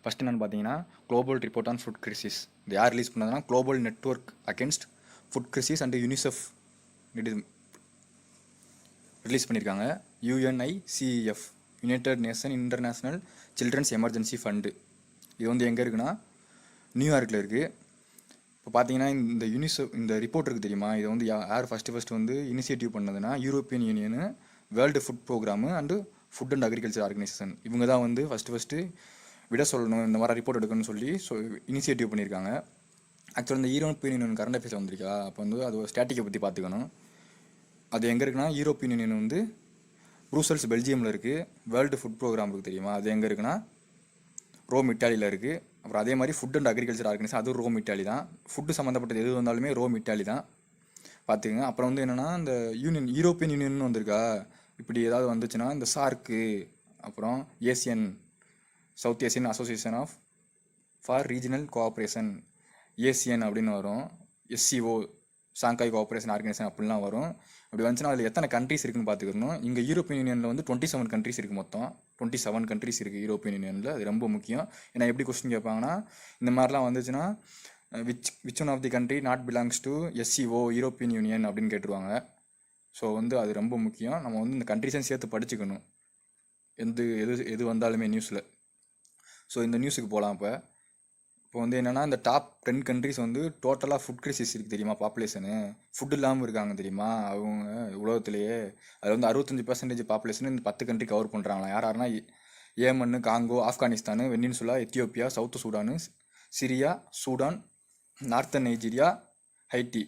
First என்னென்னு பார்த்தீங்கன்னா global report on food crisis. இது யார் ரிலீஸ் பண்ணதுன்னா global network against food crisis and UNICEF release பண்ணியிருக்காங்க. UNICF, united nation international children's emergency fund. இது வந்து எங்கே இருக்குன்னா நியூயார்க்கில் இருக்குது. இப்போ பார்த்தீங்கன்னா இந்த ரிப்போர்ட் இருக்குது தெரியுமா, இதை வந்து யார் ஃபஸ்ட்டு வந்து initiative பண்ணதுன்னா European union, world food programme and food and agriculture organisation. இவங்க தான் வந்து ஃபஸ்ட்டு விட சொல்லணும், இந்த மாதிரி ரிப்போர்ட் எடுக்கணும்னு சொல்லி இனிஷியேட்டிவ் பண்ணியிருக்காங்க. ஆக்சுவலாக இந்த யூரோப்பியன் யூனியன் கரண்ட் அஃபேர்ஸ் வந்திருக்கா, அப்போ வந்து அது ஸ்டாட்டிக்கை பற்றி பார்த்துக்கணும். அது எங்கே இருக்குன்னா யூரோப்பியன் யூனியன் வந்து ப்ரூசல்ஸ் பெல்ஜியமில் இருக்குது. வேர்ல்டு ஃபுட் ப்ரோக்ராம் இருக்குது தெரியுமா, அது எங்கே இருக்குன்னா ரோம் இட்டாலியில் இருக்குது. அப்புறம் அதே மாதிரி ஃபுட் அண்ட் அக்ரிகல்ச்சர் ஆர்கனைசேஷன், அது ரோம் இட்டாலி தான். ஃபுட்டு சம்மந்தப்பட்டது எது வந்தாலுமே ரோம் இட்டாலி தான், பார்த்துக்குங்க. அப்புறம் வந்து என்னென்னா இந்த யூரோப்பியன் யூனியன் வந்திருக்கா, இப்படி ஏதாவது வந்துச்சுன்னா இந்த சார்க்கு, அப்புறம் Asian south Asian association for regional cooperation Asian அப்படின்னு வரும். எஸ்சிஓ ஷாங்காய் கோஆப்ரேஷன் ஆர்கனைசேஷன் அப்படிலாம் வரும். அப்படி வந்துச்சுன்னா அதில் எத்தனை கண்ட்ரிஸ் இருக்குன்னு பார்த்துக்கணும். இங்கே யூரோப்பியன் யூனியனில் வந்து 27 கண்ட்ரிஸ் இருக்குது. மொத்தம் 27 கண்ட்ரிஸ் இருக்குது யூரோப்பியன் யூனியனில். அது ரொம்ப முக்கியம். ஏன்னா எப்படி கொஸ்டின் கேட்பாங்கன்னா, இந்த மாதிரிலாம் வந்துச்சுன்னா which one of the country not belongs to SCO European Union அப்படின்னு கேட்டுருவாங்க. ஸோ வந்து அது ரொம்ப முக்கியம். நம்ம வந்து இந்த கண்ட்ரிஸையும் சேர்த்து படிச்சுக்கணும் எது வந்தாலுமே நியூஸில். ஸோ இந்த நியூஸுக்கு போகலாம். இப்போ வந்து என்னென்னா இந்த டாப் 10 கண்ட்ரிஸ் வந்து டோட்டலாக ஃபுட் கிரைசிஸ் இருக்குது தெரியுமா, பாப்புலேஷனு ஃபுட் இல்லாமல் இருக்காங்க தெரியுமா அவங்க உலகத்துலேயே. அதில் வந்து 65% பாப்புலேஷன் இந்த 10 கண்ட்ரி கவர் பண்ணுறாங்களா. யாருன்னா Yemen, Congo, Afghanistan, Venezuela, Ethiopia, South Sudan, Syria, Sudan, northern Nigeria, Haiti.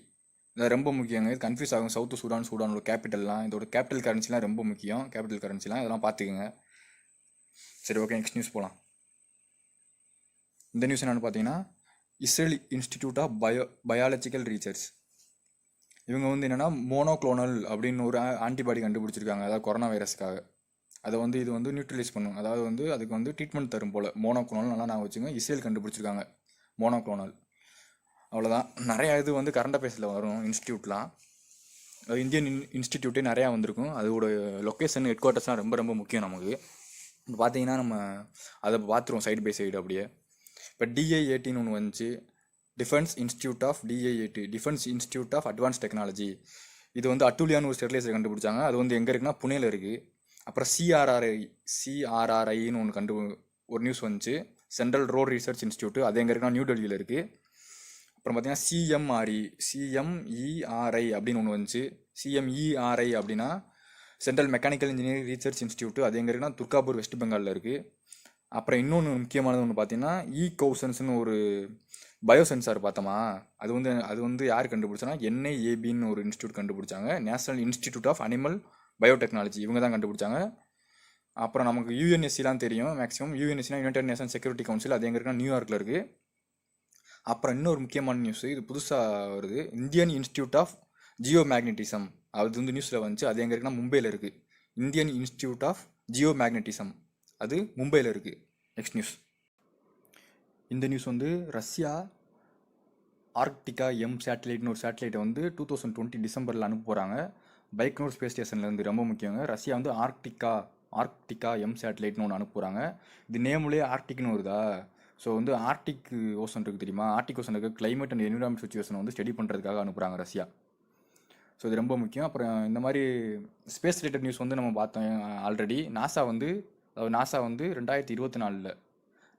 இது ரொம்ப முக்கியங்க. இது கன்ஃபியூஸ் ஆகும். சவுத்து சூடானோட கேபிட்டல்லாம், இதோட கேபிட்டல் கரன்சிலாம் ரொம்ப முக்கியம். கேபிட்டல் கரன்சிலாம் இதெல்லாம் பார்த்துக்குங்க. சரி, ஓகே, நெக்ஸ்ட் நியூஸ் போகலாம். இந்த நியூஸ் என்னென்னு பார்த்தீங்கன்னா Israel Institute of Biological Research. இவங்க வந்து என்னென்னா மோனோக்ளோனல் அப்படின்னு ஒரு ஆன்டிபாடி கண்டுபிடிச்சிருக்காங்க, அதாவது கொரோனா வைரஸ்க்காக. அதை வந்து இது வந்து நியூட்ரலைஸ் பண்ணும், அதாவது வந்து அதுக்கு வந்து ட்ரீட்மெண்ட் தரும் போல். மோனோக்ளோனல் நல்லா நான் வச்சுங்க, இஸ்ரேல் கண்டுபிடிச்சிருக்காங்க மோனோக்ளோனல். அவ்வளோதான். நிறையா இது வந்து கரண்ட் அஃபேர்ஸில் வரும் இன்ஸ்டியூட்லாம். அது இந்தியன் இன்ஸ்டிடியூட்டே நிறையா வந்திருக்கும். அதோட லொக்கேஷன் ஹெட் குவார்ட்டர்ஸ்லாம் ரொம்ப ரொம்ப முக்கியம் நமக்கு. இப்போ பார்த்தீங்கன்னா நம்ம அதை பார்த்துருவோம் சைடு பை சைடு அப்படியே. இப்போ DI-18 ஒன்று வந்துச்சு, Defence Institute of advance Technology. இது வந்து அட்டூலியான்னு ஒரு ஸ்டெர்லைசர் கண்டுபிடிச்சாங்க. அது வந்து எங்கே இருக்குன்னா புனேல இருக்குது. அப்புறம் CRRIன்னு ஒன்று ஒரு நியூஸ் வந்துச்சு, சென்ட்ரல் ரோட் ரிசர்ச் இன்ஸ்டியூட். அது எங்கே இருக்குன்னா நியூ டெல்லியில் இருக்குது. அப்புறம் பார்த்தீங்கன்னா CMERI அப்படின்னு ஒன்று வந்துச்சு. CMERI அப்படின்னா central mechanical engineering research institute. அது எங்கே இருக்குன்னா துர்காபூர், வெஸ்ட் பெங்காலில் இருக்குது. அப்புறம் இன்னொன்று முக்கியமானது ஒன்று பார்த்தீங்கன்னா கௌசன்ஸ்னு ஒரு பயோ சென்சார் பார்த்தோமா. அது வந்து யார் கண்டுபிடிச்சானா NIABன்னு ஒரு இன்ஸ்டியூட் கண்டுபிடிச்சாங்க, national institute of animal biotechnology. இவங்க தான் கண்டுபிடிச்சாங்க. அப்புறம் நமக்கு UNSCலாம் தெரியும் மேக்ஸிமம். UNSCனா யுனைடெட் நேஷன் செக்யூரிட்டி கவுன்சில். அது எங்கே இருக்குன்னா நியூயார்க்கில் இருக்குது. அப்புறம் இன்னொரு முக்கியமான நியூஸ், இது புதுசாக வருது, Indian institute of geomagnetism. அது வந்து நியூஸில் வந்துச்சு. அது எங்கே இருக்குன்னா மும்பையில் இருக்குது. Indian institute of geomagnetism, அது மும்பையில் இருக்குது. Next news. இந்த நியூஸ் வந்து ரஷ்யா ஆர்க்டிகா சேட்டலைட்னு ஒரு சேட்டலைட்டை வந்து 2020 டிசம்பரில் அனுப்ப போகிறாங்க பைக்னோர் ஸ்பேஸ் ஸ்டேஷன்லேருந்து. ரொம்ப முக்கியங்க. ரஷ்யா வந்து ஆர்க்டிகா சேட்டலைட்னு ஒன்று அனுப்ப போகிறாங்க. இது நேம்லேயே ஆர்க்டிக்னு வருதா. ஸோ வந்து ஆர்டிக் ஓசன் இருக்குது தெரியுமா, ஆர்டிக் ஓசனுக்கு கிளைமேட் அண்ட் என்விரான்மெண்ட் சுச்சுவேஷனை வந்து ஸ்டடி பண்ணுறதுக்காக அனுப்புகிறாங்க ரஷ்யா. ஸோ இது ரொம்ப முக்கியம். அப்புறம் இந்த மாதிரி ஸ்பேஸ் ரிலேட்டட் நியூஸ் வந்து நம்ம பார்த்தோம் ஆல்ரெடி. நாசா வந்து 2024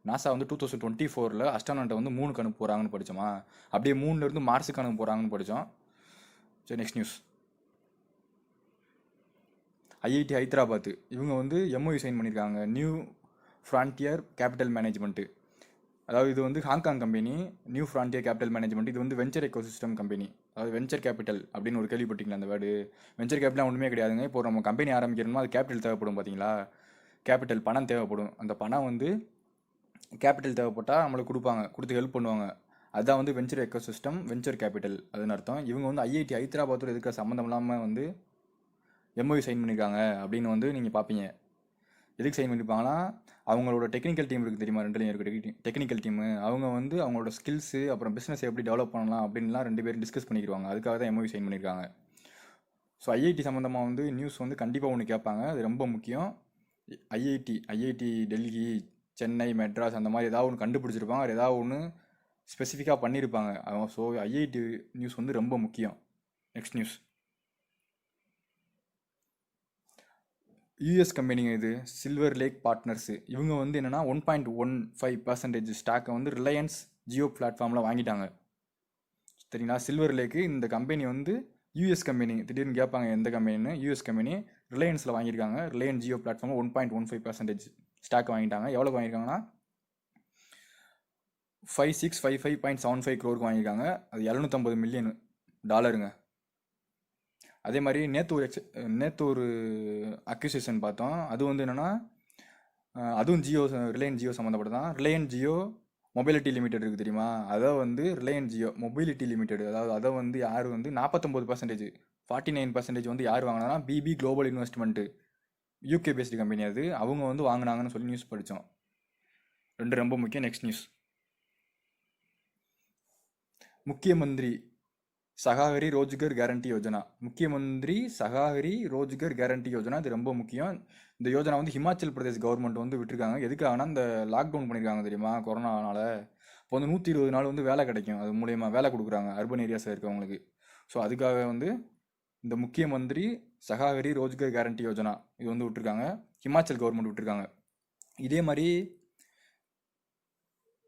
நாசா வந்து 2024 அஸ்ட்ரானட்டை வந்து மூணுக்கு அனுப்ப போகிறாங்கன்னு படித்தோமா. அப்படியே மூணுலேருந்து மார்ஸுக்கு அனுப்ப போகிறாங்கன்னு படித்தோம். சரி, நெக்ஸ்ட் நியூஸ். IIT ஹைதராபாத் இவங்க வந்து MOU சைன் பண்ணியிருக்காங்க, நியூ ஃப்ரான்டியர் கேபிட்டல் மேனேஜ்மெண்ட்டு. அதாவது இது வந்து Hong Kong company, new frontier capital management. இது வந்து வெஞ்சர் எக்கோசிஸ்டம் கம்பெனி, அதாவது வெஞ்சர் கேபிட்டல் அப்படின்னு ஒரு கேள்விப்பட்டீங்களா அந்த வேர்டு. வெஞ்சர் கேபிட்டல் ஒன்றுமே கிடையாதுங்க. இப்போ நம்ம கம்பெனி ஆரம்பிக்கிறோமோ அது கேபிட்டல் தேவைப்படும் பார்த்தீங்களா, கேபிட்டல் பணம் தேவைப்படும். அந்த பணம் வந்து கேபிட்டல் தேவைப்பட்டால் நம்மளுக்கு கொடுத்து ஹெல்ப் பண்ணுவாங்க. அதுதான் வந்து வெஞ்சர் எக்கோசிஸ்டம், வெஞ்சர் கேபிட்டல் அதுன்னு அர்த்தம். இவங்க வந்து IIT ஹைதராபாத்தோட இருக்கிற சம்மந்தம் இல்லாமல் வந்து MOU சைன் பண்ணியிருக்காங்க அப்படின்னு வந்து நீங்கள் பார்ப்பீங்க. எதுக்கு சைன் பண்ணியிருப்பாங்கன்னா, அவங்களோட டெக்னிக்கல் டீம் இருக்குது தெரியுமா, ரெண்டுலேயும் இருக்க டெக்னிக்கல் டீமு, அவங்க வந்து அவங்களோட ஸ்கில்ஸு அப்புறம் பிஸ்னஸ் எப்படி டெவலப் பண்ணலாம் அப்படின்லாம் 2 பேரும் டிஸ்கஸ் பண்ணிக்கிடுவாங்க. அதுக்காக தான் MOU சைன் பண்ணியிருக்காங்க. ஸோ IIT சம்மந்தமாக வந்து நியூஸ் வந்து கண்டிப்பாக ஒன்று கேட்பாங்க, அது ரொம்ப முக்கியம். ஐஐடி டெல்லி, சென்னை, மெட்ராஸ் அந்த மாதிரி ஏதாவது ஒன்று கண்டுபிடிச்சிருப்பாங்க, அது ஏதாவது ஒன்று ஸ்பெசிஃபிக்காக பண்ணியிருப்பாங்க. ஸோ ஐஐடி நியூஸ் வந்து ரொம்ப முக்கியம். Next news. யூஎஸ் கம்பெனிங்க இது, சில்வர் லேக் பார்ட்னர்ஸு. இவங்க வந்து என்னென்னா 1.15% ஸ்டாக்கை வந்து ரிலையன்ஸ் ஜியோ பிளாட்ஃபார்மில் வாங்கிட்டாங்க. சரிங்களா? சில்வர் லேக்கு இந்த கம்பெனி வந்து யூஎஸ் கம்பெனி. திடீர்னு கேட்பாங்க எந்த கம்பெனின்னு. யூஎஸ் கம்பெனி ரிலையன்ஸில் வாங்கியிருக்காங்க. ரிலையன்ஸ் ஜியோ பிளாட்ஃபார்மில் 1.15% ஸ்டாக் வாங்கிட்டாங்க. எவ்வளோ வாங்கியிருக்காங்கன்னா $5655.75 crore வாங்கியிருக்காங்க. அது $750 மில்லியன். அதே மாதிரி நேற்று ஒரு அக்யூசியேஷன் பார்த்தோம். அது வந்து என்னென்னா அதுவும் ரிலையன்ஸ் ஜியோ சம்மந்தப்பட்டதான். ரிலையன்ஸ் ஜியோ மொபைலிட்டி லிமிடெட் இருக்குது தெரியுமா? அதை வந்து ரிலையன்ஸ் ஜியோ மொபைலிட்டி லிமிடெட், அதாவது அதை வந்து யார் வந்து 49%, 49% வந்து யார் வாங்கினா BP global investment, UK based company. அது அவங்க வந்து வாங்கினாங்கன்னு சொல்லி நியூஸ் படித்தோம். ரெண்டு ரொம்ப முக்கியம். Next news. Mukhyamantri Sahakari Rozgar guarantee Yojana. Mukhyamantri Sahakari Rozgar guarantee Yojana, இது ரொம்ப முக்கியம். இந்த யோஜனா வந்து ஹிமாச்சல் பிரதேஷ் கவர்மெண்ட் வந்து விட்டுருக்காங்க. எதுக்காகனா இந்த லாக்டவுன் பண்ணியிருக்காங்க தெரியுமா, கொரோனானால. இப்போ வந்து 120 நாள் வந்து வேலை கிடைக்கும், அது மூலயமா வேலை கொடுக்குறாங்க அர்பன் ஏரியாஸில் இருக்கவங்களுக்கு. ஸோ அதுக்காக வந்து இந்த முக்கியமந்திரி சகாகரி ரோஜ்கர் கேரண்டி யோஜனா இது வந்து விட்டுருக்காங்க, ஹிமாச்சல் கவர்மெண்ட் விட்டுருக்காங்க. இதே மாதிரி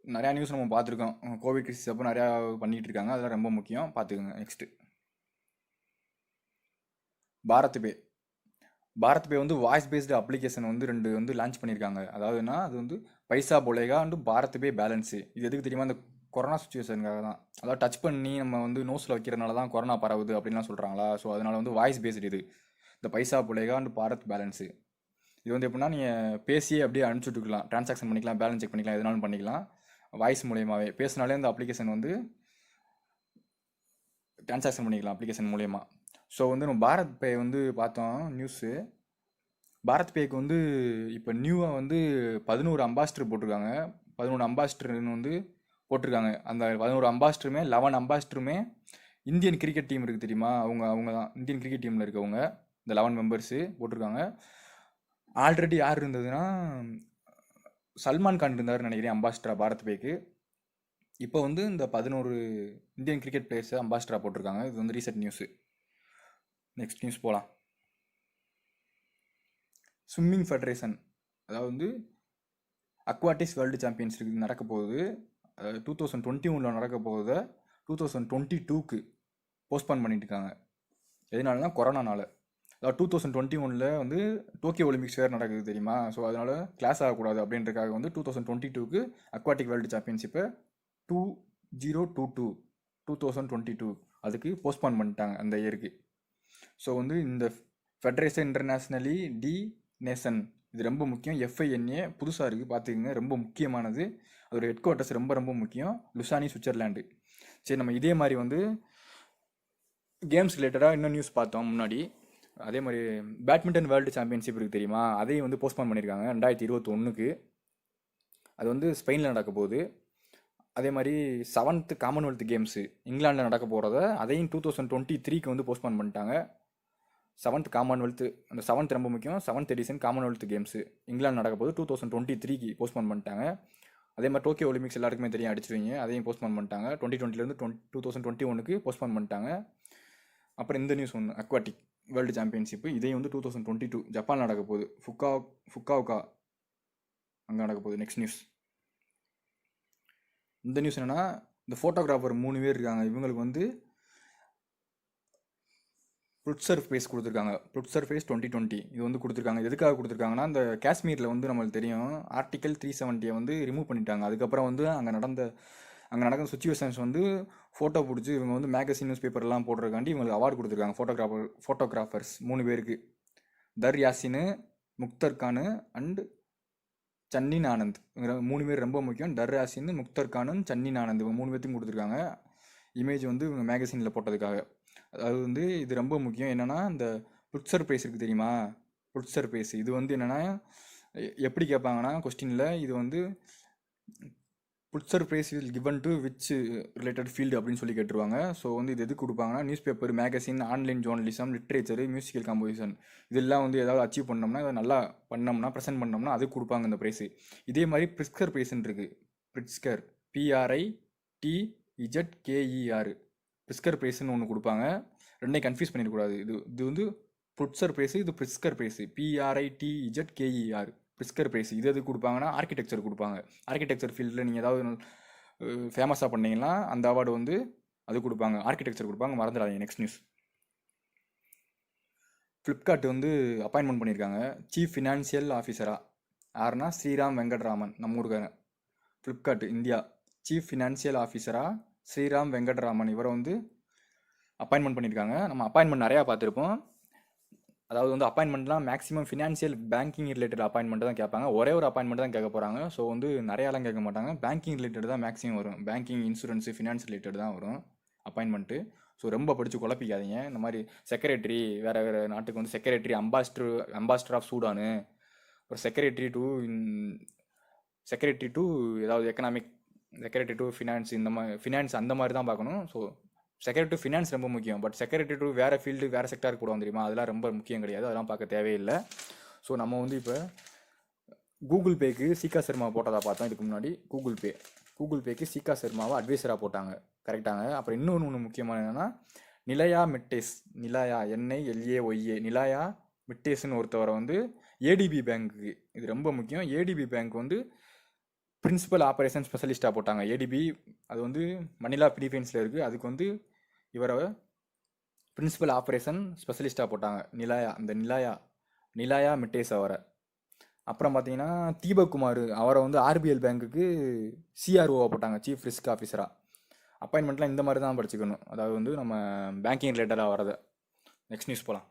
நிறையா நியூஸ் நம்ம பார்த்துருக்கோம். கோவிட் கிரைசிஸ் அப்போ நிறையா பண்ணிகிட்டு இருக்காங்க, அதெல்லாம் ரொம்ப முக்கியம், பார்த்துக்கோங்க. நெக்ஸ்ட்டு பாரத் பே வந்து வாய்ஸ் பேஸ்டு அப்ளிகேஷன் வந்து 2 வந்து லான்ச் பண்ணியிருக்காங்க. அதாவதுன்னா அது வந்து பைசா போலேகா அண்டு பாரத் பே பேலன்ஸு. இது எதுக்கு தெரியுமா? இந்த கொரோனா சுச்சுவேஷனுக்காக தான். அதாவது டச் பண்ணி நம்ம வந்து நோஸில் வைக்கிறதுனால தான் கொரோனா பரவுது அப்படின்லாம் சொல்கிறாங்களா. ஸோ அதனால் வந்து வாய்ஸ் பேஸ்டு இது, இந்த பைசா போலேகா அண்டு பாரத் பேலன்ஸு. இது வந்து எப்படின்னா நீங்கள் பேசியே அப்படியே அனுப்பிச்சுட்டுக்கலாம், ட்ரான்சாக்ஷன் பண்ணிக்கலாம், பேலன்ஸ் செக் பண்ணிக்கலாம், எதுனாலும் பண்ணிக்கலாம். வாய்ஸ் மூலியமாகவே பேசினாலே அந்த அப்ளிகேஷன் வந்து ட்ரான்சாக்ஷன் பண்ணிக்கலாம் அப்ளிகேஷன் மூலயமா. ஸோ வந்து நம்ம பாரத் பே வந்து பார்த்தோம் நியூஸு. பாரத் பேக்கு வந்து இப்போ நியூவாக வந்து 11 அம்பாஸ்டர் போட்டிருக்காங்க. 11 அம்பாஸ்டர்னு வந்து போட்டிருக்காங்க. அந்த 11 அம்பாஸ்டருமே 11 அம்பாஸ்டருமே இந்தியன் கிரிக்கெட் டீம் இருக்குது தெரியுமா, அவங்க தான் இந்தியன் கிரிக்கெட் டீமில் இருக்கவங்க. இந்த 11 மெம்பர்ஸு போட்டிருக்காங்க. ஆல்ரெடி யார் இருந்ததுன்னா சல்மான் கான் இருந்தார் நினைக்கிறேன் அம்பாஸ்டரா பாரத் பேக்கு. இப்போ வந்து இந்த 11 இந்தியன் கிரிக்கெட் பிளேயர்ஸை அம்பாஸ்டராக போட்டிருக்காங்க. இது வந்து ரீசெண்ட் நியூஸு. நெக்ஸ்ட் நியூஸ் போகலாம். ஸ்விம்மிங் ஃபெடரேஷன், அதாவது வந்து அக்வாட்டிக்ஸ் வேர்ல்டு சாம்பியன்ஷிப் நடக்க போகுது. 2021 நடக்க போகுது, 2022க்கு போஸ்ட்பான் பண்ணிட்டு இருக்காங்க. எதனாலனா கொரோனானால. அதாவது 2021 வந்து டோக்கியோ ஒலிம்பிக்ஸ் வேறு நடக்குது தெரியுமா. ஸோ அதனால் கிளாஸ் ஆகக்கூடாது அப்படின்றக்காக வந்து 2022க்கு அக்வாட்டிக் வேர்ல்டு சாம்பியன்ஷிப்பை 2022 அதுக்கு போஸ்ட்பான் பண்ணிட்டாங்க அந்த இயருக்கு. ஸோ வந்து இந்த ஃபெடரேஷன் இன்டர்நேஷ்னலி டி நேஷன், இது ரொம்ப முக்கியம். FINA புதுசாக இருக்குது, பார்த்துக்குங்க, ரொம்ப முக்கியமானது. அதோட ஹெட் குவார்ட்டர்ஸ் ரொம்ப ரொம்ப முக்கியம், லுசானி, சுவிட்சர்லாண்டு. சரி, நம்ம இதே மாதிரி வந்து கேம்ஸ் ரிலேட்டடாக இன்னும் நியூஸ் பார்த்தோம் முன்னாடி. அதே மாதிரி பேட்மிண்டன் வேர்ல்டு சாம்பியன்ஷிப் இருக்குது தெரியுமா, அதையும் வந்து போஸ்ட்பான் பண்ணியிருக்காங்க 2021க்கு. அது வந்து ஸ்பெயினில் நடக்க போகுது. அதே மாதிரி 7th காமன்வெல்த் கேம்ஸு இங்கிலாண்டில் நடக்க போகிறத அதையும் 2023க்கு வந்து போஸ்ட்பான் பண்ணிட்டாங்க. 7th காமன்வெல்த்து, அந்த 7th ரொம்ப முக்கியம், 7th edition Commonwealth games England நடக்க போது 2023க்கு போஸ்ட்பான் பண்ணிட்டாங்க. அதே மாதிரி டோக்கியோ ஒலிம்பிக்ஸ் எல்லாருக்குமே தெரியும், அடிச்சிருவீங்க, அதையும் போஸ்ட்பான் பண்ணிட்டாங்க. 2020 2021க்கு போஸ்ட்பான் பண்ணிட்டாங்க. அப்புறம் இந்த நியூஸ் ஒன்று, அக்வாட்டிக் வேர்ல்டு சாம்பியன்ஷிப்பு இதையும் வந்து 2022 ஜப்பான் நடக்க போகுது, ஃபுக்காவுக்கா அங்கே நடக்க போகுது. Next news. இந்த நியூஸ் என்னென்னா, இந்த ஃபோட்டோகிராஃபர் 3 பேர் இருக்காங்க, இவங்களுக்கு வந்து புலிட்சர் ப்ரைஸ் கொடுத்துருக்காங்க. புலிட்சர் ப்ரைஸ் 2020 இது வந்து கொடுத்துருக்காங்க. எதுக்காக கொடுத்துருக்காங்கன்னா, இந்த காஷ்மீரில் வந்து நம்மளுக்கு தெரியும் ஆர்டிக்கல் 370 வந்து ரிமூவ் பண்ணிட்டாங்க. அதுக்கப்புறம் வந்து அங்கே நடந்த சுச்சுவேஷன்ஸ் வந்து ஃபோட்டோ பிடிச்சி இவங்க வந்து மேகசின் நியூஸ் பேப்பர்லாம் போடுறதுக்காண்டி இவங்களுக்கு அவார்டு கொடுத்துருக்காங்க. ஃபோட்டோகிராஃபர்ஸ் 3 பேருக்கு, தர் யாசின், முக்தர் கான் அண்ட் சன்னின் ஆனந்த். இவங்க 3 பேர் ரொம்ப முக்கியம். டர் யாசின், முக்தர் கான், சன்னின் ஆனந்த், இவங்க 3 பேர்த்தையும் கொடுத்துருக்காங்க இமேஜ் வந்து இவங்க மேகசினில் போட்டதுக்காக. அது வந்து இது ரொம்ப முக்கியம். என்னென்னா, இந்த புலிட்சர் ப்ரைஸ் இருக்குது தெரியுமா, புலிட்சர் ப்ரைஸ் இது வந்து என்னென்னா எப்படி கேட்பாங்கன்னா கொஸ்டினில், இது வந்து Pulitzer prize will given to which related field அப்படின்னு சொல்லி கேட்டுருவாங்க. ஸோ வந்து இது எதுக்கு கொடுப்பாங்கன்னா, news paper, magazine, online journalism, literature, musical composition இதெல்லாம் வந்து ஏதாவது அச்சீவ் பண்ணோம்னா, அதை நல்லா பண்ணோம்னா, ப்ரெசென்ட் பண்ணோம்னா அதுக்கு கொடுப்பாங்க இந்த ப்ரைஸு. இதே மாதிரி பிரிட்ஸ்கர் ப்ரைஸ்ன்னு இருக்குது. பிரிட்ஸ்கர் PRITZKER பிரிட்ஸ்கர் ப்ரைஸ்ன்னு ஒன்று கொடுப்பாங்க. ரெண்டையும் கன்ஃபியூஸ் பண்ணிடக்கூடாது. இது வந்து புட்சர் ப்ரைஸு, இது Pritzker prize. PRITZKER Pritzker prize. இது எதுக்கு கொடுப்பாங்கன்னா, ஆர்கிடெக்சர் கொடுப்பாங்க. ஆர்கிடெக்சர் ஃபீல்டில் நீங்கள் ஏதாவது ஃபேமஸாக பண்ணீங்கன்னா அந்த அவார்டு வந்து அது கொடுப்பாங்க. ஆர்கிடெக்சர் கொடுப்பாங்க, மறந்துடாதீங்க. Next news. ஃப்ளிப்கார்ட் வந்து அப்பாயின்மெண்ட் பண்ணியிருக்காங்க சீஃப் ஃபினான்ஷியல் ஆஃபீஸராக. யாருன்னா ஸ்ரீராம் வெங்கட்ராமன், நம்ம ஊருக்காரன். ஃப்ளிப்கார்ட் இந்தியா சீஃப் ஃபினான்ஷியல் ஆஃபீஸராக ஸ்ரீராம் வெங்கட்ராமன் இவரை வந்து அப்பாயின்மெண்ட் பண்ணியிருக்காங்க. நம்ம அப்பாயின்மெண்ட் நிறையா பார்த்துருப்போம். அதாவது வந்து அப்பாயின்மெண்ட்லாம் maximum financial banking related appointment தான் கேட்பாங்க. ஒரே ஒரு அப்பாயின்மெண்ட் தான் கேட்க போகிறாங்க. ஸோ வந்து நிறையாலாம் கேட்க மாட்டாங்க. பேங்கிங் ரிலேட்டட் தான் மேக்ஸிமம் வரும். பேங்கிங், இன்சூரன்ஸு, ஃபினான்ஸ் ரிலேட்டட் தான் வரும் அப்பாயின்மெண்ட்டு. ஸோ ரொம்ப படித்து குழப்பிக்காதீங்க. இந்த மாதிரி செக்ரட்டரி, வேறு வேறு நாட்டுக்கு வந்து செக்ரட்டரி, அம்பாஸ்டர் ஆஃப் சூடானு, ஒரு செக்ரட்டரி டு ஏதாவது எக்கனாமிக், செக்ரட்டரி டு ஃபினான்ஸ், இந்த மாதிரி ஃபினான்ஸ் அந்த மாதிரி தான் பார்க்கணும். ஸோ செக்ரட்டரி டு ஃபினான்ஸ் ரொம்ப முக்கியம். பட் செக்ரட்டரி டு வேறு ஃபீல்டு, வேறு செக்டாருக்கு போடுவோம் தெரியுமா, அதெல்லாம் ரொம்ப முக்கியம் கிடையாது. அதெல்லாம் பார்க்க தேவையில்லை. ஸோ நம்ம வந்து இப்போ கூகுள் பேக்கு சீகா சர்மா போட்டதாக பார்த்தோம் இதுக்கு முன்னாடி. கூகுள் பேக்கு சீகா சர்மாவை அட்வைசராக போட்டாங்க, கரெக்டாங்க. அப்புறம் இன்னொன்று முக்கியமான என்னென்னா, நிலையா மிட்டேஸ், NILAYA நிலையா மிட்டேஸ்ன்னு ஒருத்தவரை வந்து ஏடிபி பேங்க்கு, இது ரொம்ப முக்கியம். ஏடிபி பேங்க் வந்து பிரின்சிபல் ஆப்ரேஷன் ஸ்பெஷலிஸ்ட்டாக போட்டாங்க. ஏடிபி அது வந்து மணிலா பிலிப்பைன்ஸில் இருக்குது. அதுக்கு வந்து இவரை பிரின்சிபல் ஆப்ரேஷன் ஸ்பெஷலிஸ்ட்டாக போட்டாங்க. நிலாயா மிட்டேஸ் அவரை. அப்புறம் பார்த்தீங்கன்னா தீபக் குமார் அவரை வந்து RBL பேங்க்குக்கு CROவாக போட்டாங்க, சீஃப் ரிஸ்க் ஆஃபீஸராக. அப்பாயின்மெண்ட்லாம் இந்த மாதிரி தான் படிச்சுக்கணும். அதாவது வந்து நம்ம பேங்கிங் ரிலேட்டடாக வரது. நெக்ஸ்ட் நியூஸ் போகலாம்.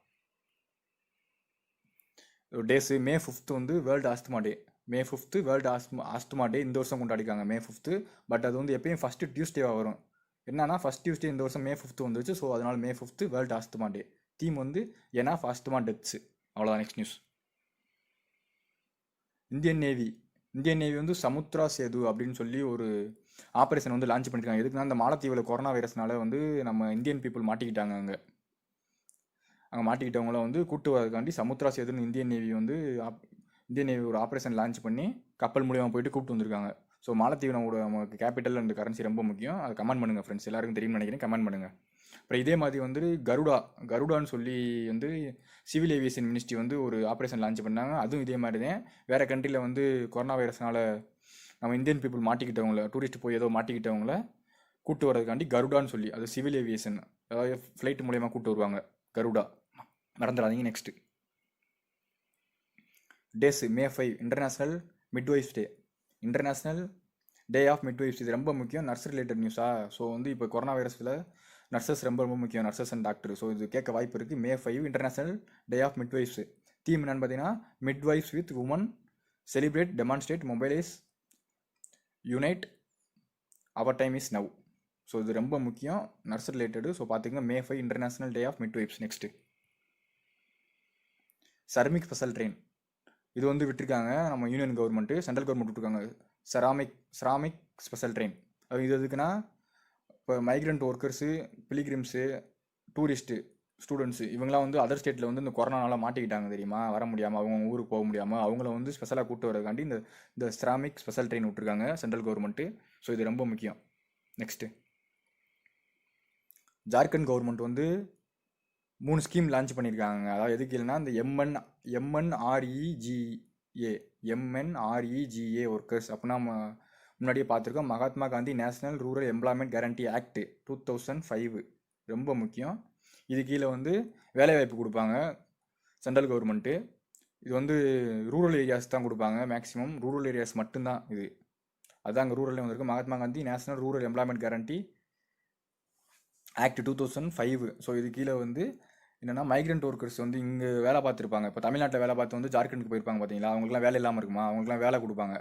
டேஸு May 5 வந்து வேர்ல்டு ஆஸ்துமா டே. May 5 வேர்ல்டு ஆஸ்துமா டே இந்த வருஷம் கொண்டாடிக்காங்க May 5. பட் அது வந்து எப்பயும் ஃபஸ்ட்டு டியூஸ்டேவாக வரும். என்னன்னா ஃபஸ்ட் டியூஸ்டே இந்த வருஷம் May 5 வந்துச்சு. ஸோ அதனால் May 5 வேர்ல்டு ஆஸ்துமா டே. தீம் வந்து ஏன்னா ஆஸ்துமா டெத்ஸு. அவ்வளோதான். Next news. இந்தியன் நேவி வந்து சமுத்ரா சேது அப்படின்னு சொல்லி ஒரு ஆப்ரேஷன் வந்து லான்ச் பண்ணியிருக்காங்க. எதுக்குன்னா, இந்த மாலத்தீவில் கொரோனா வைரஸ்னால வந்து நம்ம இந்தியன் பீப்புள் மாட்டிக்கிட்டாங்க. அங்கே மாட்டிக்கிட்டவங்கள வந்து கூட்டு வரதுக்காண்டி சமுத்ரா சேதுன்னு இந்தியன் நேவி ஒரு ஆப்ரேஷன் லான்ச் பண்ணி கப்பல் மூலியமாக போயிட்டு கூப்பிட்டு வந்திருக்காங்க. ஸோ மாலத்தீவு நமக்கு கேபிட்டல் அண்ட் கரன்சி ரொம்ப முக்கியம். அதை கமெண்ட் பண்ணுங்கள் ஃப்ரெண்ட்ஸ், எல்லாருக்கும் தெரியும்னு நினைக்கிறேன், கமெண்ட் பண்ணுங்கள். அப்புறம் இதே மாதிரி வந்து கருடான்னு சொல்லி வந்து சிவில் ஏவியேஷன் மினிஸ்ட்ரி வந்து ஒரு ஆப்ரேஷன் லான்ச் பண்ணாங்க. அதுவும் இதே மாதிரி தான். வேறு கண்ட்ரியில் வந்து கொரோனா வைரஸ்னால நம்ம இந்தியன் பீப்புள் மாட்டிக்கிட்டவங்கள, டூரிஸ்ட் போய் ஏதோ மாட்டிக்கிட்டவங்கள கூப்பிட்டு வரதுக்காண்டி கருடான்னு சொல்லி, அது சிவில் ஏவியேஷன், அதாவது ஃப்ளைட் மூலயமா கூப்பிட்டு வருவாங்க. கருடா, மறந்துடாதீங்க. Next days May 5 international midwives day. International day of midwives. இது ரொம்ப முக்கியம். Nurse related நியூஸா. ஸோ வந்து இப்போ கொரோனா வைரஸில் நர்சஸ் ரொம்ப முக்கியம், நர்சஸ் அண்ட் டாக்டர். ஸோ இது கேட்க வாய்ப்பு இருக்குது. May 5 international day of midwives. Theme என்னன்னு பார்த்தீங்கன்னா, midwives with women celebrate, demonstrate, mobilise, unite, our time is now. So இது ரொம்ப முக்கியம், நர்ஸ் ரிலேட்டடு. ஸோ பார்த்துங்க, May 5 international day of midwives. Next Shramik special train. இது வந்து விட்டுருக்காங்க நம்ம யூனியன் கவர்மெண்ட்டு, சென்ட்ரல் கவர்மெண்ட் விட்டுருக்காங்க. Shramik special train. அது இது எதுக்குன்னா, இப்போ migrant workers, pilgrims, tourist, students இவங்களாம் வந்து அதர் ஸ்டேட்டில் வந்து இந்த கொரோனானால மாட்டிக்கிட்டாங்க தெரியுமா, வர முடியாமல், அவங்க ஊருக்கு போக முடியாமல், அவங்கள வந்து ஸ்பெஷலாக கூப்பிட்டு வரதுக்காண்டி இந்த செராமிக் ஸ்பெஷல் ட்ரெயின் விட்டுருக்காங்க சென்ட்ரல் கவர்மெண்ட்டு. ஸோ இது ரொம்ப முக்கியம். நெக்ஸ்ட்டு ஜார்க்கண்ட் கவர்மெண்ட் வந்து 3 ஸ்கீம் லான்ச் பண்ணியிருக்காங்க. அதாவது எதுக்கு இல்லைன்னா, இந்த MNREGA ஒர்க்கர்ஸ் அப்படின்னா முன்னாடியே பார்த்துருக்கோம். Mahatma Gandhi national rural employment guarantee act 2005 ரொம்ப முக்கியம். இது கீழே வந்து வேலைவாய்ப்பு கொடுப்பாங்க சென்ட்ரல் கவர்மெண்ட்டு. இது வந்து ரூரல் ஏரியாஸ் தான் கொடுப்பாங்க, மேக்ஸிமம் ரூரல் ஏரியாஸ் மட்டும்தான் இது. அதுதான் அங்கே ரூரல்லே வந்திருக்கு. Mahatma Gandhi national rural employment guarantee act 2005. So இது கீழே வந்து என்னென்னா, மைக்ரண்ட் ஒர்க்கர்ஸ் வந்து இங்கே வேலை பார்த்துருப்பாங்க. இப்போ தமிழ்நாட்டில் வேலை பார்த்து வந்து ஜார்க்கண்டுக்கு போயிருப்பாங்க பார்த்தீங்களா, அவங்களுக்குலாம் வேலை இல்லாமல் இருக்குமா, அவங்களுக்குலாம் வேலை கொடுப்பாங்க.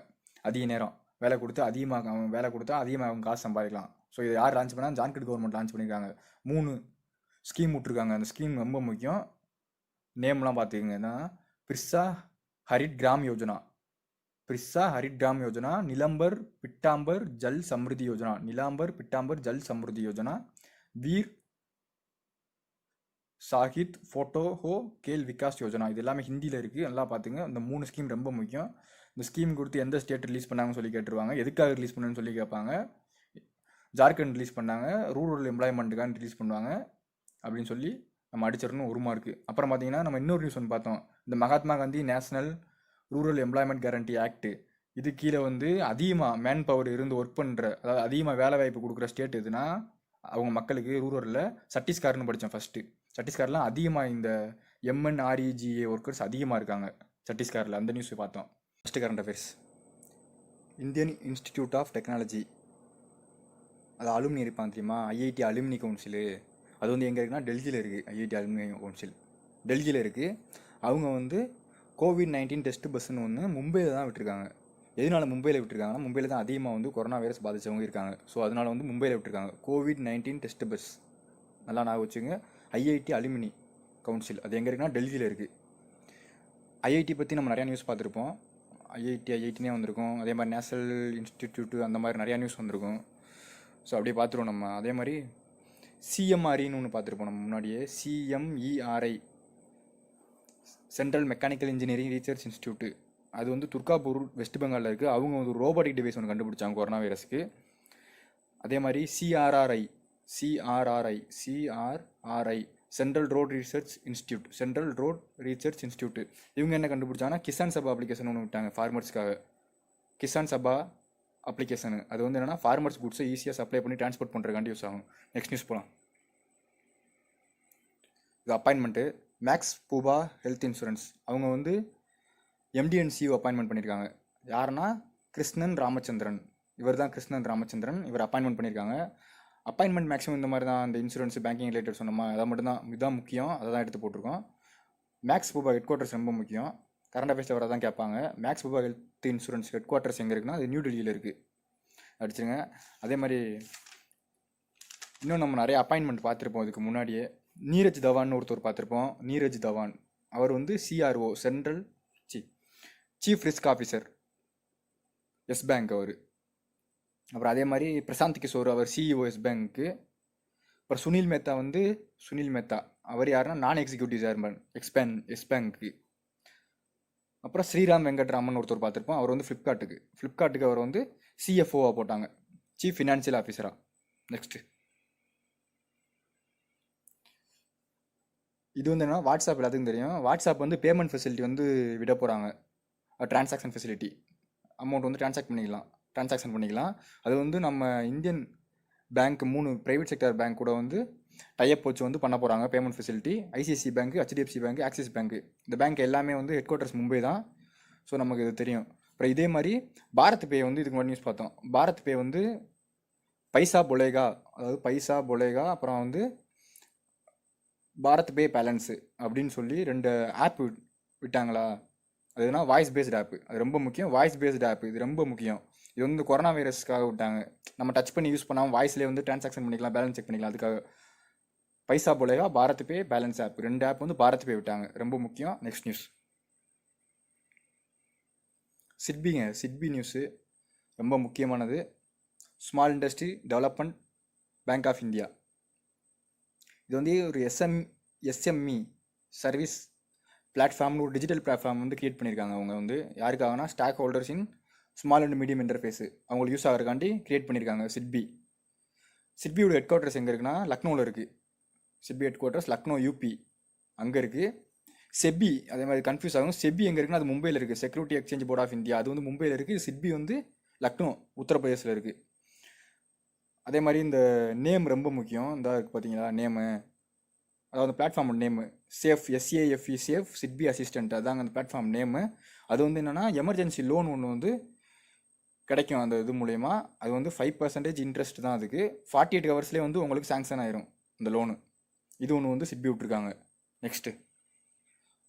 அதிக நேரம் வேலை கொடுத்து அதிகமாக அவங்க காசு சம்பாதிக்கலாம். ஸோ இது யார் லான்ச் பண்ணால், ஜார்க்கண்ட் கவர்மெண்ட் லான்ச் பண்ணியிருக்காங்க. 3 ஸ்கீம் விட்ருக்காங்க. அந்த ஸ்கீம் ரொம்ப முக்கியம். நேம்லாம் பார்த்துக்குங்க. என்னன்னா, பிர்சா ஹரித் கிராம் யோஜனா. பிரிஸ்ஸா ஹரித் கிராம் யோஜனா, நிலம்பர் பிட்டாம்பர் ஜல் சம்ருதி யோஜனா, நிலாம்பர் பிட்டாம்பர் ஜல் சம்ருதி யோஜனா, வீர் சாஹித் ஃபோட்டோ ஹோ கேல் விகாஸ் யோஜனா. இது எல்லாமே ஹிந்தியில் இருக்குது, நல்லா பார்த்துங்க. இந்த 3 ஸ்கீம் ரொம்ப முக்கியம். இந்த ஸ்கீம் கொடுத்து எந்த ஸ்டேட் ரிலீஸ் பண்ணாங்கன்னு சொல்லி கேட்டுருவாங்க, எதுக்காக ரிலீஸ் பண்ணுன்னு சொல்லி கேட்பாங்க. ஜார்க்கண்ட் ரிலீஸ் பண்ணாங்க, ரூரல் எம்ப்ளாய்மெண்ட்டுக்கான ரிலீஸ் பண்ணுவாங்க அப்படின்னு சொல்லி நம்ம அடிச்சிடணும் 1 மார்க்கு. அப்புறம் பார்த்தீங்கன்னா நம்ம இன்னொரு நியூஸ் ஒன்று பார்த்தோம். இந்த Mahatma Gandhi national rural employment guarantee act, இது கீழே வந்து அதிகமாக மேன் பவர் இருந்து ஒர்க் பண்ணுற, அதாவது அதிகமாக வேலை வாய்ப்பு கொடுக்குற ஸ்டேட் எதுனா அவங்க மக்களுக்கு ரூரலில் சத்தீஸ்கர்னு படித்தோம் ஃபஸ்ட்டு. சத்தீஸ்கர்லாம் அதிகமாக இந்த எம்என்ஆர்இஜிஏ ஒர்க்கர்ஸ் அதிகமாக இருக்காங்க சத்தீஸ்கரில். அந்த நியூஸ் பார்த்தோம். First current affairs. Indian institute of technology, அது அலுமினி இருப்பாங்க தெரியுமா, ஐஐடி அலுமினி கவுன்சிலு, அது வந்து எங்கே இருக்குன்னா டெல்லியில் இருக்குது. ஐஐடி அலுமினி கவுன்சில் டெல்லியில் இருக்குது. அவங்க வந்து COVID-19 டெஸ்ட் பஸ்ஸுன்னு ஒன்று மும்பையில் தான் விட்டுருக்காங்க. எதனால மும்பையில் விட்டுருக்காங்கன்னா, மும்பையில் தான் அதிகமாக வந்து கொரோனா வைரஸ் பாதித்தவங்க இருக்காங்க. ஸோ அதனால் வந்து மும்பையில் விட்டுருக்காங்க COVID-19 டெஸ்ட் பஸ். நல்லா நான் வச்சுங்க, ஐஐடி அலுமினி கவுன்சில், அது எங்கே இருக்குன்னா டெல்லியில் இருக்குது. ஐஐடி பற்றி நம்ம நிறையா நியூஸ் பார்த்துருப்போம். ஐஐடினே வந்திருக்கும். அதே மாதிரி நேஷனல் இன்ஸ்டிடியூட்டு அந்த மாதிரி நிறையா நியூஸ் வந்திருக்கும். ஸோ அப்படியே பார்த்துருவோம் நம்ம. அதே மாதிரி சிஎம்ஆர்இன்னு ஒன்று பார்த்துருப்போம் நம்ம முன்னாடியே. CMERI, central mechanical engineering research institute, அது வந்து துர்காப்பூர் வெஸ்ட் பெங்காலில் இருக்குது. அவங்க வந்து ரோபோட்டிக் டிவைஸ் ஒன்று கண்டுபிடிச்சாங்க கொரோனா வைரஸ்க்கு. அதே மாதிரி CRRI, central road research institute, இவங்க என்ன கண்டுபிடிச்சாங்கன்னா கிசான் சபா அப்ளிகேஷன் ஒன்று விட்டாங்க ஃபார்மர்ஸ்க்காக. கிசான் சபா அப்ளிகேஷனு, அது வந்து என்னென்னா ஃபார்மர்ஸ் குட்ஸை ஈஸியாக சப்ளை பண்ணி டிரான்ஸ்போர்ட் பண்ணுறதுக்காண்டி யூஸ் ஆகும். நெக்ஸ்ட் நியூஸ் போகலாம். இது appointment. Max Bupa health insurance, அவங்க வந்து எம்டி அண்ட் சிஓ அப்பாயின்மெண்ட் பண்ணியிருக்காங்க. யாருன்னா கிருஷ்ணன் ராமச்சந்திரன், இவர் தான் கிருஷ்ணன் ராமச்சந்திரன், இவர் அப்பாயின்மெண்ட் பண்ணியிருக்காங்க. அப்பாயின்மெண்ட் மேக்ஸிமம் இந்த மாதிரி தான், அந்த இன்சூரன்ஸ் பேங்கிங் ரிலேட்டட் சொன்னோமா, அதை மட்டும்தான், இதுதான் முக்கியம், அதை தான் எடுத்து போட்டிருக்கோம். மேக்ஸ் பூபா ஹெட் குவார்ட்டர்ஸ் ரொம்ப முக்கியம், கரண்ட் அஃபேர்ஸில் வர தான் கேட்பாங்க. Max Bupa health insurance headquarters எங்கே இருக்குன்னா, அது நியூ டெல்லியில் இருக்குது, அடிச்சுருங்க. அதே மாதிரி இன்னும் நம்ம நிறைய அப்பாயின்மெண்ட் பார்த்துருப்போம் இதுக்கு முன்னாடியே. நீரஜ் தவான்னு ஒருத்தர் பார்த்துருப்போம். நீரஜ் தவான், அவர் வந்து CRO, chief risk officer, Yes Bank அவர். அப்புறம் அதே மாதிரி பிரசாந்த் கிஷோர், அவர் சிஇஓ எஸ் பேங்க்கு. அப்புறம் சுனில் மேத்தா, அவர் யாருன்னா நான் எக்ஸிக்யூட்டிவ் சேர்மன் எஸ் பேங்க்கு. அப்புறம் ஸ்ரீராம் வெங்கட்ராமன் ஒருத்தர் பார்த்துருப்போம், அவர் வந்து ஃப்ளிப்கார்ட்டுக்கு அவர் வந்து சிஎஃப்ஓவாக போட்டாங்க, சீஃப் ஃபினான்ஷியல் ஆஃபீஸராக. நெக்ஸ்ட்டு இது வந்து என்னன்னா வாட்ஸ்அப் எல்லாத்துக்கும் தெரியும். வாட்ஸ்அப் வந்து பேமெண்ட் ஃபெசிலிட்டி வந்து விட போகிறாங்க, டிரான்சாக்ஷன் ஃபெசிலிட்டி. அமௌண்ட் வந்து டிரான்சாக்ஷன் பண்ணிக்கலாம். அது வந்து நம்ம Indian bank 3 private sector bank கூட வந்து டைப் வச்சு வந்து பண்ண போகிறாங்க payment facility. ICICI bank, HDFC bank, Axis bank, இந்த பேங்க் எல்லாமே வந்து ஹெட் குவார்ட்டர்ஸ் மும்பை தான். ஸோ நமக்கு இது தெரியும். அப்புறம் இதே மாதிரி பாரத் பே வந்து இதுக்கு முன்னாடி நியூஸ் பார்த்தோம். பாரத் பே வந்து பைசா பொலேகா, அப்புறம் வந்து பாரத் பே பேலன்ஸு அப்படின்னு சொல்லி 2 ஆப் விட்டாங்களா. அதுனா வாய்ஸ் பேஸ்டு ஆப், அது ரொம்ப முக்கியம். வாய்ஸ் பேஸ்டு ஆப் இது ரொம்ப முக்கியம். இது வந்து கொரோனா வைரஸ்க்காக விட்டாங்க. நம்ம டச் பண்ணி யூஸ் பண்ணாமல் வாய்ஸ்லேயே வந்து டிரான்சாக்ஷன் பண்ணிக்கலாம், பேலன்ஸ் செக் பண்ணிக்கலாம். அதுக்காக பைசா பொலேகா, பாரத் பே, பேலன்ஸ் ஆப், 2 ஆப் வந்து பாரத் பே விட்டாங்க, ரொம்ப முக்கியம். நெக்ஸ்ட் நியூஸ் சிட்பி நியூஸு ரொம்ப முக்கியமானது. Small industry development bank of India, இது வந்து ஒரு எஸ்எம்இ சர்வீஸ் பிளாட்ஃபார்ம்னு ஒரு டிஜிட்டல் பிளாட்ஃபார்ம் வந்து கிரியேட் பண்ணியிருக்காங்க. அவங்க வந்து யாருக்காகனா stock holders in small and medium interface அவங்களுக்கு யூஸ் ஆகிறக்காண்டி கிரியேட் பண்ணியிருக்காங்க சிட்பியோட ஹெட் குவார்ட்டர்ஸ் எங்கே இருக்குன்னா லக்னோவில் இருக்குது. SIDBI headquarters Lucknow UP அங்கே இருக்குது. செபி அதே மாதிரி கன்ஃபியூஸ் ஆகும். செபி எங்கே இருக்குன்னா அது மும்பையில் இருக்குது, security exchange board of India, அது வந்து மும்பையில் இருக்குது. சிட்பி வந்து லக்னோ உத்தரப்பிரதேசில் இருக்குது. அதே மாதிரி இந்த நேம் ரொம்ப முக்கியம். இந்த இருக்குது பார்த்தீங்களா நேமு, அதாவது platform name safe SIDBI assistant, அதாங்க அந்த பிளாட்ஃபார்ம் நேமு. அது வந்து என்னென்னா எமர்ஜென்சி லோன் ஒன்று வந்து கிடைக்கும் அந்த இது மூலயமா. அது வந்து 5% இன்ட்ரெஸ்ட் தான். அதுக்கு 48 ஹவர்ஸ்லேயே வந்து உங்களுக்கு சாங்ஷன் ஆயிரும் இந்த லோனு. இது ஒன்று வந்து சிட்பி விட்ருக்காங்க. நெக்ஸ்ட்டு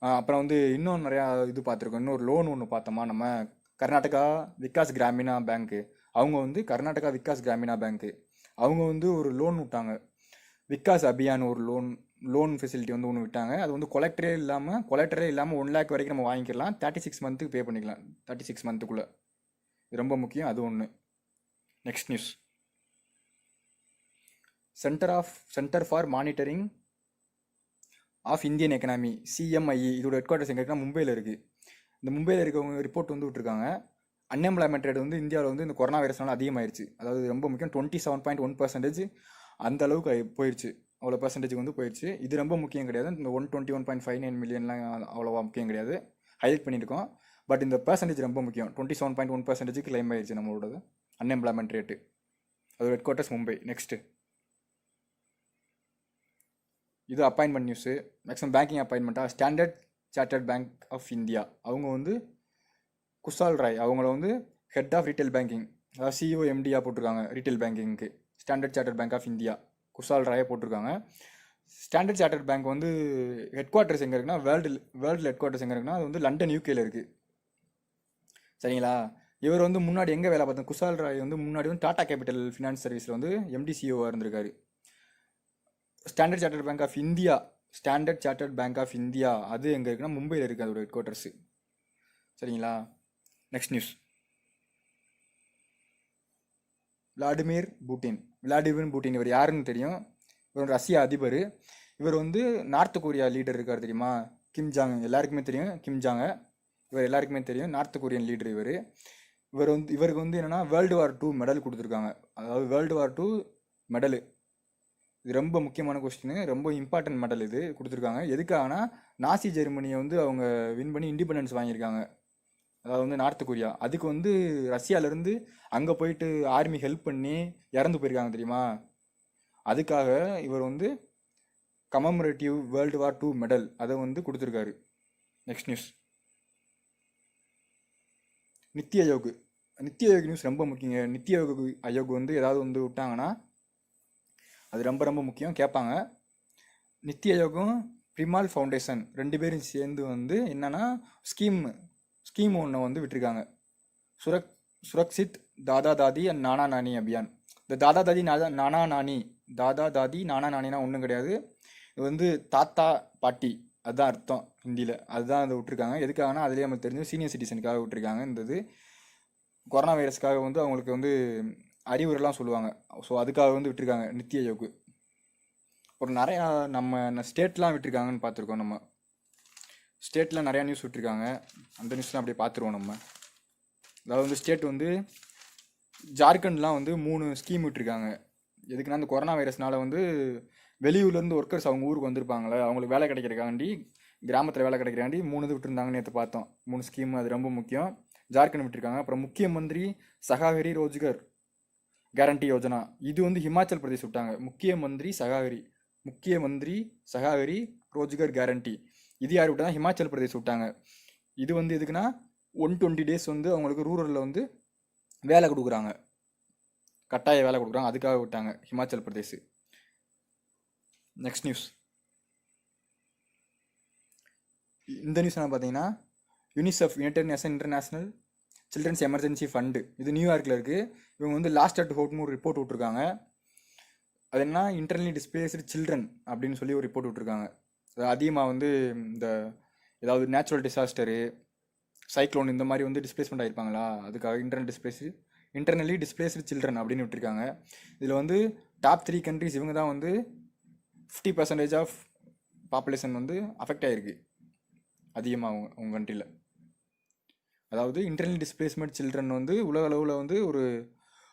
அப்புறம் வந்து இன்னும் நிறையா இது பார்த்துருக்கோம். இன்னொரு லோன் ஒன்று பார்த்தோமா நம்ம, கர்நாடகா விகாஸ் கிராமினா பேங்க்கு, அவங்க வந்து கர்நாடகா விகாஸ் கிராமினா பேங்க்கு அவங்க வந்து ஒரு லோன் விட்டாங்க, விகாஸ் அபியான் ஒரு லோன் லோன் ஃபெசிலிட்டி வந்து ஒன்று விட்டாங்க. அது வந்து கொலெக்டரே இல்லாமல் 1 லேக் வரைக்கும் நம்ம வாங்கிக்கலாம். 36 மந்த்துக்கு பே பண்ணிக்கலாம். 36 மந்த்துக்குள்ளே. இது ரொம்ப முக்கியம். அது ஒன்று. Next news. Centre for monitoring of Indian economy, CMIE, இதோட ஹெட் குவார்ட்டர்ஸ் எங்கே இருக்குன்னா மும்பையில் இருக்குது. இந்த மும்பையில் இருக்கவங்க ரிப்போர்ட் வந்து விட்டுருக்காங்க. அன்எம்ப்ளாய்மெண்ட் ரேட் வந்து இந்தியாவில் வந்து இந்த கொரோனா வைரஸ்னால அதிகமாகிடுச்சு. அதாவது ரொம்ப முக்கியம், 27.1% அந்த அளவுக்கு போயிடுச்சு. அவ்வளோ பர்சன்டேஜ் வந்து போயிடுச்சு. இது ரொம்ப முக்கியம் கிடையாது. இந்த 121.59 மில்லியன்லாம் அவ்வளோவா முக்கியம் கிடையாது. ஹைலைட் பண்ணியிருக்கோம். பட் இந்த பர்சன்டேஜ் ரொம்ப முக்கியம். 27.1% கிளைம் ஆயிடுச்சு நம்மளோடது அன்எம்ப்ளாய்மெண்ட் ரேட்டு. அதோட ஹெட் குவார்ட்டர்ஸ் மும்பை. நெக்ஸ்ட்டு இது அப்பாயின்மெண்ட் நியூஸு. மேக்ஸிமம் பேங்கிங் அப்பாயின்மெண்ட்டாக Standard chartered bank of India அவங்க வந்து குஷால் ராய் அவங்கள வந்து ஹெட் ஆஃப் ரீட்டைல் பேங்கிங், அதாவது CEO MDயாக போட்டிருக்காங்க ரீட்டைல் பேங்கிங்க்கு. Standard chartered bank of India Kushal ராயை போட்டிருக்காங்க. ஸ்டாண்டர்ட் சார்ட்டர்ட் பேங்க் வந்து ஹெட் குவார்ட்டர்ஸ் எங்கே இருக்குன்னா வேர்ல்டில் ஹெட் குவார்ட்டர்ஸ் எங்கே இருக்குன்னா அது வந்து லண்டன் UKல இருக்குது. சரிங்களா? இவர் வந்து முன்னாடி எங்கே வேலை பார்த்தோம், குஷால் ராய் வந்து முன்னாடி வந்து டாடா கேபிட்டல் ஃபினான்ஸ் சர்வீஸில் வந்து MD CEOவாக இருந்திருக்காரு. Standard chartered bank of India அது எங்கே இருக்குன்னா மும்பையில் இருக்குது அதோட ஹெட் குவார்ட்டர்ஸு. சரிங்களா? Next news. விளாடிமிர் புட்டின் இவர் யாருன்னு தெரியும். இவர் ரஷ்ய அதிபர். இவர் வந்து நார்த் கொரியா லீடர் இருக்கார் தெரியுமா, கிம் ஜாங். எல்லாருக்குமே தெரியும் கிம் ஜாங்க. இவர் எல்லாருக்குமே தெரியும், நார்த் கொரியன் லீடர் இவர். இவருக்கு வந்து என்னென்னா World War II மெடல் கொடுத்துருக்காங்க. அதாவது World War II மெடலு. இது ரொம்ப முக்கியமான கொஸ்டின், ரொம்ப இம்பார்ட்டன்ட் மெடல் இது கொடுத்துருக்காங்க. எதுக்காகனா நாசி ஜெர்மனியை வந்து அவங்க வின் பண்ணி இண்டிபெண்டன்ஸ் வாங்கியிருக்காங்க. அதாவது வந்து நார்த் கொரியா. அதுக்கு வந்து ரஷ்யாவிலேருந்து அங்கே போயிட்டு ஆர்மி ஹெல்ப் பண்ணி இறந்து போயிருக்காங்க தெரியுமா. அதுக்காக இவர் வந்து commemorative World War II medal அதை வந்து கொடுத்துருக்காரு. Next news. NITI Aayog news ரொம்ப முக்கியங்க. நித்தி ஆயோக் வந்து ஏதாவது வந்து விட்டாங்கன்னா அது ரொம்ப ரொம்ப முக்கியம், கேட்பாங்க. நித்தி ஆயோக்கும் பிரிமால் ஃபவுண்டேஷன் 2 பேரும் சேர்ந்து வந்து என்னன்னா ஸ்கீம் ஒன்று வந்து விட்டுருக்காங்க. சுரக்ஷித் தாதா தாதி அண்ட் நானா நானி அபியான். இந்த தாதா தாதி நானா நானினா ஒன்றும் கிடையாது. இது வந்து தாத்தா பாட்டி, அதுதான் அர்த்தம் ஹிந்தியில். அதுதான் அதை விட்டுருக்காங்க. எதுக்காகனா அதுலேயே நமக்கு தெரிஞ்சு சீனியர் சிட்டிசனுக்காக விட்டுருக்காங்க. இந்த இது கொரோனா வைரஸ்க்காக வந்து அவங்களுக்கு வந்து அறிவுரைலாம் சொல்லுவாங்க. ஸோ அதுக்காக வந்து விட்டுருக்காங்க நித்தி ஆயோக். ஒரு நிறையா நம்ம ஸ்டேட்லாம் விட்டுருக்காங்கன்னு பார்த்துருக்கோம். நம்ம ஸ்டேட்டில் நிறையா நியூஸ் விட்டுருக்காங்க. அந்த நியூஸ்லாம் அப்படியே பார்த்துருவோம் நம்ம. அதாவது வந்து ஸ்டேட் வந்து ஜார்க்கண்ட்லாம் வந்து 3 ஸ்கீம் விட்டுருக்காங்க. எதுக்குன்னா இந்த கொரோனா வைரஸ்னால வந்து வெளியூர்லேருந்து ஒர்க்கர்ஸ் அவங்க ஊருக்கு வந்திருப்பாங்களே, அவங்களுக்கு வேலை கிடைக்கிறக்காண்டி, கிராமத்தில் வேலை கிடைக்கிறாண்டி 3 இது விட்டுருந்தாங்கன்னு நேற்று பார்த்தோம். 3 ஸ்கீம். அது ரொம்ப முக்கியம். ஜார்க்கண்ட் விட்டுருக்காங்க. அப்புறம் முக்கிய மந்திரி சகாகரி ரோஜ்கர் கேரண்டி யோஜனா, இது வந்து ஹிமாச்சல் பிரதேஷ் விட்டாங்க. முக்கிய மந்திரி சகாகரி ரோஜ்கர் கேரண்டி, இது யார் விட்டாங்க, ஹிமாச்சல் பிரதேஷ் விட்டாங்க. இது வந்து எதுக்குன்னா 120 days வந்து அவங்களுக்கு ரூரலில் வந்து வேலை கொடுக்குறாங்க, கட்டாய வேலை கொடுக்குறாங்க. அதுக்காக விட்டாங்க ஹிமாச்சல் பிரதேஷ். Next news. இந்த நியூஸ் என்ன பார்த்தீங்கன்னா UNICEF, united nation international children's emergency fund, இது நியூயார்க்கில் இருக்குது. இவங்க வந்து லாஸ்ட் அட் ஹோம்னு ஒரு ரிப்போர்ட் விட்ருக்காங்க. அது என்ன, இன்டர்னலி டிஸ்பிளேஸ்டு சில்ட்ரன் அப்படின்னு சொல்லி ஒரு ரிப்போர்ட் விட்ருக்காங்க. அது அதிகமாக வந்து இந்த ஏதாவது நேச்சுரல் டிசாஸ்டரு, சைக்ளோன் இந்த மாதிரி வந்து டிஸ்பிளேஸ்மெண்ட் ஆகிருப்பாங்களா, அதுக்காக இன்டர்னலி டிஸ்பிளேஸ்டு சில்ட்ரன் அப்படின்னு விட்டுருக்காங்க. இதில் வந்து டாப் 3 கண்ட்ரிஸ் இவங்க தான் வந்து 50% ஆஃப் பாப்புலேஷன் வந்து அஃபெக்ட் ஆகிருக்கு அதிகமாக அவங்க கண்ட்ரியில். அதாவது இன்டர்னல் டிஸ்பிளேஸ்மெண்ட் சில்ட்ரன் வந்து உலக அளவில் வந்து ஒரு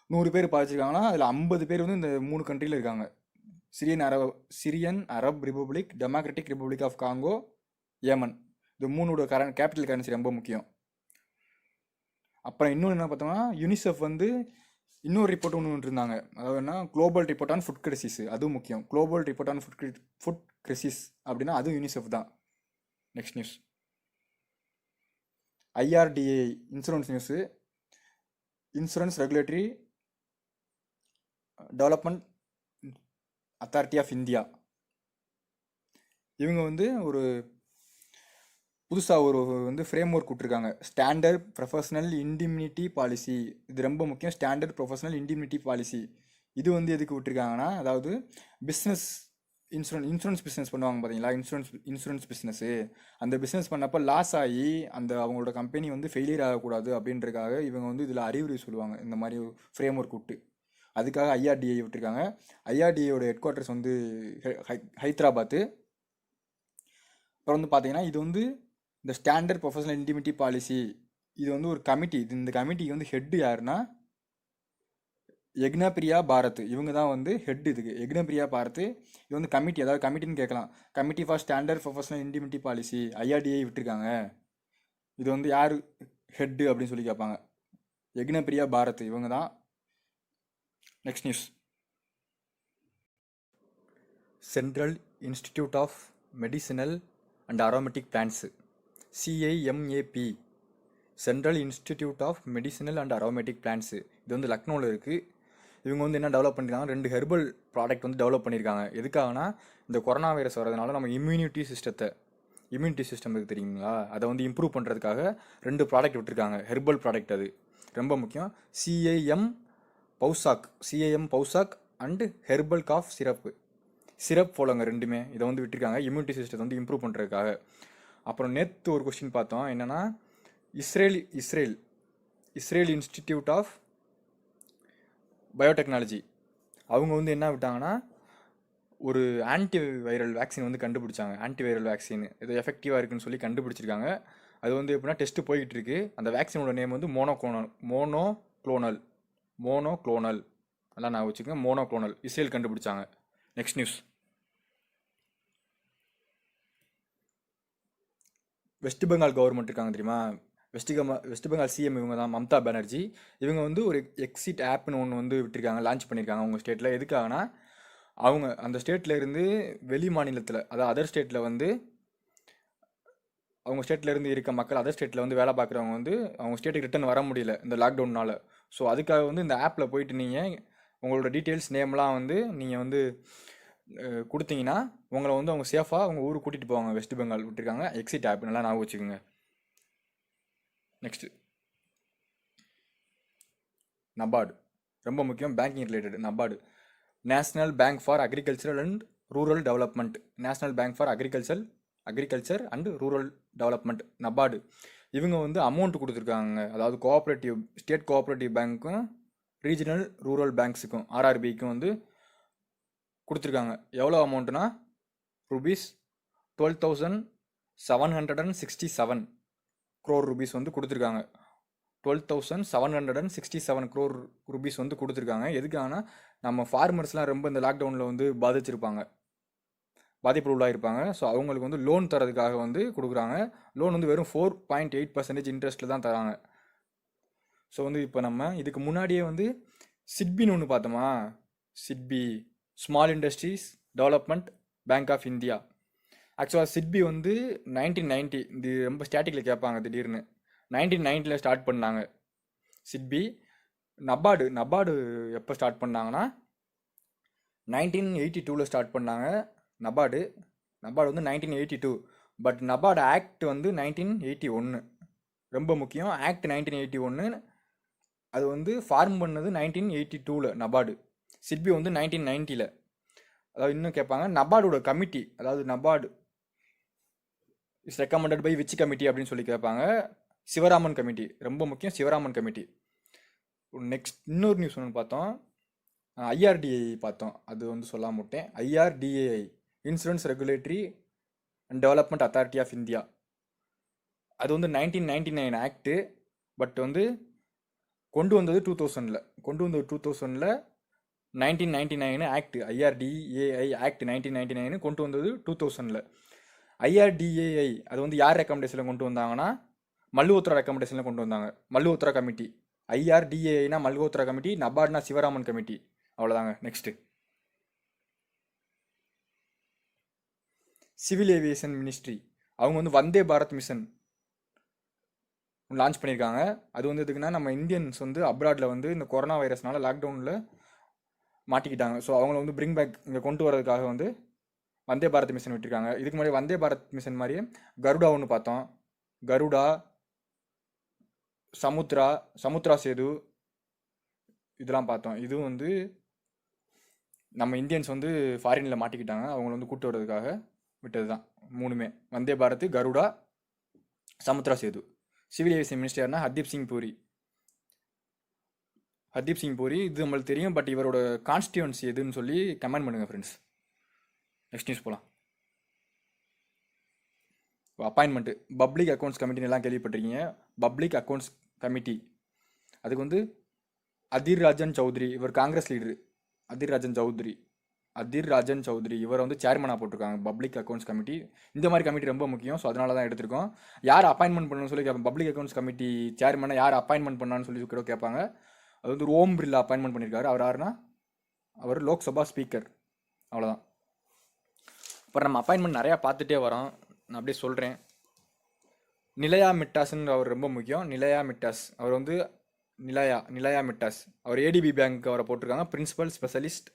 100 பேர் பாதிச்சிருக்காங்கன்னா அதில் 50 பேர் வந்து இந்த 3 கண்ட்ரியில் இருக்காங்க. Syrian Arab Republic, Democratic Republic of Congo, Yemen. இது 3ஓட கேபிட்டல் கரன்சி ரொம்ப முக்கியம். அப்புறம் இன்னொன்று என்ன பார்த்தோம்னா யூனிசெஃப் வந்து இன்னொரு ரிப்போர்ட் ஒன்று இருந்தாங்க. அதாவது என்ன, global report on food crisis, அதுவும் முக்கியம். Global report on food crisis அப்படின்னா அதுவும் யூனிசெஃப் தான். Next news. IRDA insurance news. Insurance regulatory development authority of India, இவங்க வந்து ஒரு புதுசாக ஒரு வந்து ஃப்ரேம் ஒர்க் விட்டுருக்காங்க. ஸ்டாண்டர்ட் ப்ரொஃபஷனல் இண்டிம்னிட்டி பாலிசி, இது ரொம்ப முக்கியம். ஸ்டாண்டர்ட் ப்ரொஃபஷனல் இண்டிம்னிட்டி பாலிசி இது வந்து எதுக்கு விட்டுருக்காங்கன்னா, அதாவது பிஸ்னஸ் இன்சூரன்ஸ் பிஸ்னஸ் பண்ணுவாங்க பார்த்தீங்களா, இன்சூரன்ஸ் பிஸ்னஸ்ஸு. அந்த பிஸ்னஸ் பண்ணப்போ லாஸ் ஆகி அந்த அவங்களோட கம்பெனி வந்து ஃபெயிலியர் ஆகக்கூடாது அப்படின்றதுக்காக இவங்க வந்து இதில் அறிவுரை சொல்லுவாங்க, இந்த மாதிரி ஃப்ரேம் ஒர்க் விட்டு. அதுக்காக ஐஆர்டிஐ விட்டுருக்காங்க. ஐஆர்டிஐயோட ஹெட் குவார்ட்டர்ஸ் வந்து ஹைதராபாத்து. அப்புறம் வந்து பார்த்தீங்கன்னா இது வந்து இந்த ஸ்டாண்டர்ட் ப்ரொஃபஷனல் இன்டிமிட்டி பாலிசி, இது வந்து ஒரு கமிட்டி. இந்த கமிட்டிக்கு வந்து ஹெட்டு யாருன்னா யக்னபிரியா பாரத். இவங்க தான் வந்து ஹெட் இதுக்கு. யக்னபிரியா பாரத் இது வந்து கமிட்டி, அதாவது கமிட்டின்னு கேட்கலாம். Committee for standard professional indemnity policy, IRDI விட்டுருக்காங்க. இது வந்து யார் ஹெட்டு அப்படின்னு சொல்லி கேட்பாங்க. யக்னபிரியா பாரத் இவங்க தான். Next news. Central institute of medicinal and aromatic plants, CIMAP, central institute of medicinal and aromatic plants. இது வந்து லக்னோவில் இருக்குது. இவங்க வந்து என்ன டெவலப் பண்ணியிருக்காங்க, 2 ஹெர்பல் ப்ராடக்ட் வந்து டெவலப் பண்ணியிருக்காங்க. எதுக்காகனா இந்த கொரோனா வைரஸ் வரதுனால நம்ம இம்யூனிட்டி சிஸ்டம் இருக்குது தெரியுங்களா, அதை வந்து இம்ப்ரூவ் பண்ணுறதுக்காக 2 ப்ராடக்ட் விட்டுருக்காங்க. ஹெர்பல் ப்ராடக்ட் அது ரொம்ப முக்கியம். CIM Paushak and herbal cough syrup போலங்க ரெண்டுமே. இதை வந்து விட்டுருக்காங்க இம்யூனிட்டி சிஸ்டத்தை வந்து இம்ப்ரூவ் பண்ணுறதுக்காக. அப்புறம் நேற்று ஒரு கொஸ்டின் பார்த்தோம், என்னென்னா இஸ்ரேல் இன்ஸ்டிடியூட் ஆஃப் பயோடெக்னாலஜி அவங்க வந்து என்ன விட்டாங்கன்னா ஒரு ஆன்டி வைரல் வேக்சின் வந்து கண்டுபிடிச்சாங்க. ஆன்டி வைரல் வேக்சின் இது எஃபெக்டிவாக இருக்குன்னு சொல்லி கண்டுபிடிச்சிருக்காங்க. அது வந்து எப்படின்னா டெஸ்ட்டு போய்கிட்டு இருக்கு. அந்த வேக்சினோட நேம் வந்து மோனோக்ளோனல் நல்லா நான் வச்சுக்கோங்க, மோனோக்ளோனல். இஸ்ரேல் கண்டுபிடிச்சாங்க. Next news. West Bengal government இருக்காங்க தெரியுமா, வெஸ்ட் பெங்கால் சிஎம் இவங்க தான், மம்தா பானர்ஜி. இவங்க வந்து ஒரு எக்ஸிட் ஆப்னு ஒன்று வந்து விட்டுருக்காங்க, லான்ச் பண்ணியிருக்காங்க அவங்க ஸ்டேட்டில். எதுக்காகனா அவங்க அந்த ஸ்டேட்டில் இருந்து வெளி மாநிலத்தில், அதாவது அதர் ஸ்டேட்டில் வந்து அவங்க ஸ்டேட்டில் இருந்து இருக்க மக்கள் அதர் ஸ்டேட்டில் வந்து வேலை பார்க்குறவங்க வந்து அவங்க ஸ்டேட்டுக்கு ரிட்டர்ன் வர முடியல இந்த லாக்டவுனால். ஸோ அதுக்காக வந்து இந்த ஆப்பில் போயிட்டு நீங்கள் உங்களோட டீட்டெயில்ஸ் நேம்லாம் வந்து நீங்கள் வந்து கொடுத்தீங்கன்னா உங்களை வந்து அவங்க சேஃபாக அவங்க ஊருக்கு கூட்டிகிட்டு போவாங்க. வெஸ்ட் பெங்கால் விட்டுருக்காங்க எக்ஸிட் ஆப், நல்லா ஞாபகம் வச்சுக்கோங்க. நெக்ஸ்ட், நபார்டு ரொம்ப முக்கியம், banking related. NABARD national bank for agricultural and rural development. National bank for agriculture and rural development, NABARD. இவங்க வந்து அமௌண்ட் கொடுத்துருக்காங்க, அதாவது ஸ்டேட் கோஆப்ரேட்டிவ் பேங்க்கும் ரீஜனல் ரூரல் பேங்க்ஸுக்கும் ஆர்ஆர்பிக்கும் வந்து கொடுத்துருக்காங்க. எவ்வளோ அமௌண்ட்னா ருபீஸ் 12,767 crore rupees வந்து கொடுத்துருக்காங்க. 12,767 crore rupees வந்து கொடுத்துருக்காங்க. எதுக்காகனா நம்ம ஃபார்மர்ஸ்லாம் ரொம்ப இந்த லாக்டவுனில் வந்து பாதிப்பு உள்ளாயிருப்பாங்க. ஸோ அவங்களுக்கு வந்து லோன் தரதுக்காக வந்து கொடுக்குறாங்க. லோன் வந்து வெறும் 4.8% இன்ட்ரெஸ்ட்டில் தான் தராங்க. ஸோ வந்து இப்போ நம்ம இதுக்கு முன்னாடியே வந்து சிட்பின்னு ஒன்று பார்த்தோமா, SIDBI small industries development bank of India. ஆக்சுவலாக சிட்பி வந்து 1990, இது ரொம்ப ஸ்டாட்டிக்கில் கேட்பாங்க திடீர்னு, 1990 ஸ்டார்ட் பண்ணாங்க சிட்பி. நபார்டு எப்போ ஸ்டார்ட் பண்ணாங்கன்னா 1982 ஸ்டார்ட் பண்ணாங்க. நபார்டு வந்து 1982. பட் நபார்டு ஆக்ட் வந்து 1981. ரொம்ப முக்கியம், ஆக்ட் 1981. அது வந்து ஃபார்ம் பண்ணது 1982 நபார்டு. சிட்பி வந்து 1990. அதாவது இன்னும் கேட்பாங்க நபார்டோட கமிட்டி, அதாவது NABARD is recommended by which committee அப்படின்னு சொல்லி கேட்பாங்க. சிவராமன் கமிட்டி, ரொம்ப முக்கியம், சிவராமன் கமிட்டி. நெக்ஸ்ட் இன்னொரு நியூஸ் ஒன்று பார்த்தோம், ஐஆர்டிஐ பார்த்தோம், அது வந்து சொல்லாம விட்டேன். IRDAI insurance regulatory and development authority of India. அது வந்து 1999 ஆக்டு. பட் வந்து கொண்டு வந்தது 2000. 1999 ஆக்ட், ஐஆர்டிஏஐ ஆக்ட் 1999 கொண்டு வந்தது 2000. ஐஆர்டிஏஐ அது வந்து யார் ரெக்கமெண்டேஷனில் கொண்டு வந்தாங்கன்னா மல்ஹோத்ரா ரெக்கமெண்டேஷனில் கொண்டு வந்தாங்க, மல்ஹோத்ரா கமிட்டி. ஐஆர்டிஏஐனா மல்ஹோத்ரா கமிட்டி, நபார்ட்னா சிவராமன் கமிட்டி. அவ்வளோதாங்க. நெக்ஸ்ட்டு, சிவில் ஏவியேஷன் மினிஸ்ட்ரி அவங்க வந்து வந்தே பாரத் மிஷன் லான்ச் பண்ணியிருக்காங்க. அது வந்து எதுக்குன்னா நம்ம இந்தியன்ஸ் வந்து அப்ராடில் வந்து இந்த கொரோனா வைரஸ்னால லாக்டவுனில் மாட்டிக்கிட்டாங்க. ஸோ அவங்கள வந்து பிரிங் பேக் இங்கே கொண்டு வரதுக்காக வந்து வந்தே பாரத் மிஷன் விட்டுருக்காங்க. இதுக்கு முன்னாடி வந்தே பாரத் மிஷன் மாதிரியே கருடா ஒன்று பார்த்தோம், கருடா, சமுத்ரா சேது இதெல்லாம் பார்த்தோம். இதுவும் வந்து நம்ம இந்தியன்ஸ் வந்து ஃபாரினில் மாட்டிக்கிட்டாங்க, அவங்கள வந்து கூட்டு வர்றதுக்காக விட்டது தான் 3மே. வந்தே பாரத், கருடா, சமுத்ரா சேது. சிவில் ஏவியேஷன் மினிஸ்டர்னா ஹர்தீப் சிங் பூரி. இது நம்மளுக்கு தெரியும், பட் இவரோட கான்ஸ்டியூன்சி எதுன்னு சொல்லி கமெண்ட் பண்ணுங்கள் ஃப்ரெண்ட்ஸ். நெக்ஸ்ட் நியூஸ் போகலாம். அப்பாயின்மெண்ட்டு பப்ளிக் அக்கௌண்ட்ஸ் கமிட்டின்னு எல்லாம் கேள்விப்பட்டிருக்கீங்க. பப்ளிக் அக்கௌண்ட்ஸ் கமிட்டி அதுக்கு வந்து அதிர் ராஜன் சௌத்ரி, இவர் காங்கிரஸ் லீடரு. அதிர் ராஜன் சௌத்ரி இவர் வந்து சேர்மனாக போட்டிருக்காங்க பப்ளிக் அக்கௌண்ட்ஸ் கமிட்டி. இந்த மாதிரி கமிட்டி ரொம்ப முக்கியம், ஸோ அதனால தான் எடுத்திருக்கோம். யார் அப்பாயின்மெண்ட் பண்ணணும்னு சொல்லி கேட்பாங்க. பப்ளிக் அக்கௌண்ட்ஸ் கமிட்டி சேர்மனை யார் அப்பாயின்மெண்ட் பண்ணான்னு சொல்லி கூட கேட்பாங்க. அது வந்து ஓம் பிர்லா அப்பாயின்மெண்ட் பண்ணியிருக்காரு. அவர் யாருன்னா அவர் லோக்சபா ஸ்பீக்கர். அவ்வளோதான். அப்புறம் நம்ம அப்பாயின்மெண்ட் நிறையா பார்த்துட்டே வரோம், நான் அப்படியே சொல்கிறேன். நிலையா மிட்டாஸ்ன்னு அவர் ரொம்ப முக்கியம். நிலையா மிட்டாஸ் அவர் வந்து நிலையா மிட்டாஸ் அவர் ஏடிபி பேங்க் அவரை போட்டிருக்காங்க. பிரின்சிபல் ஸ்பெஷலிஸ்ட்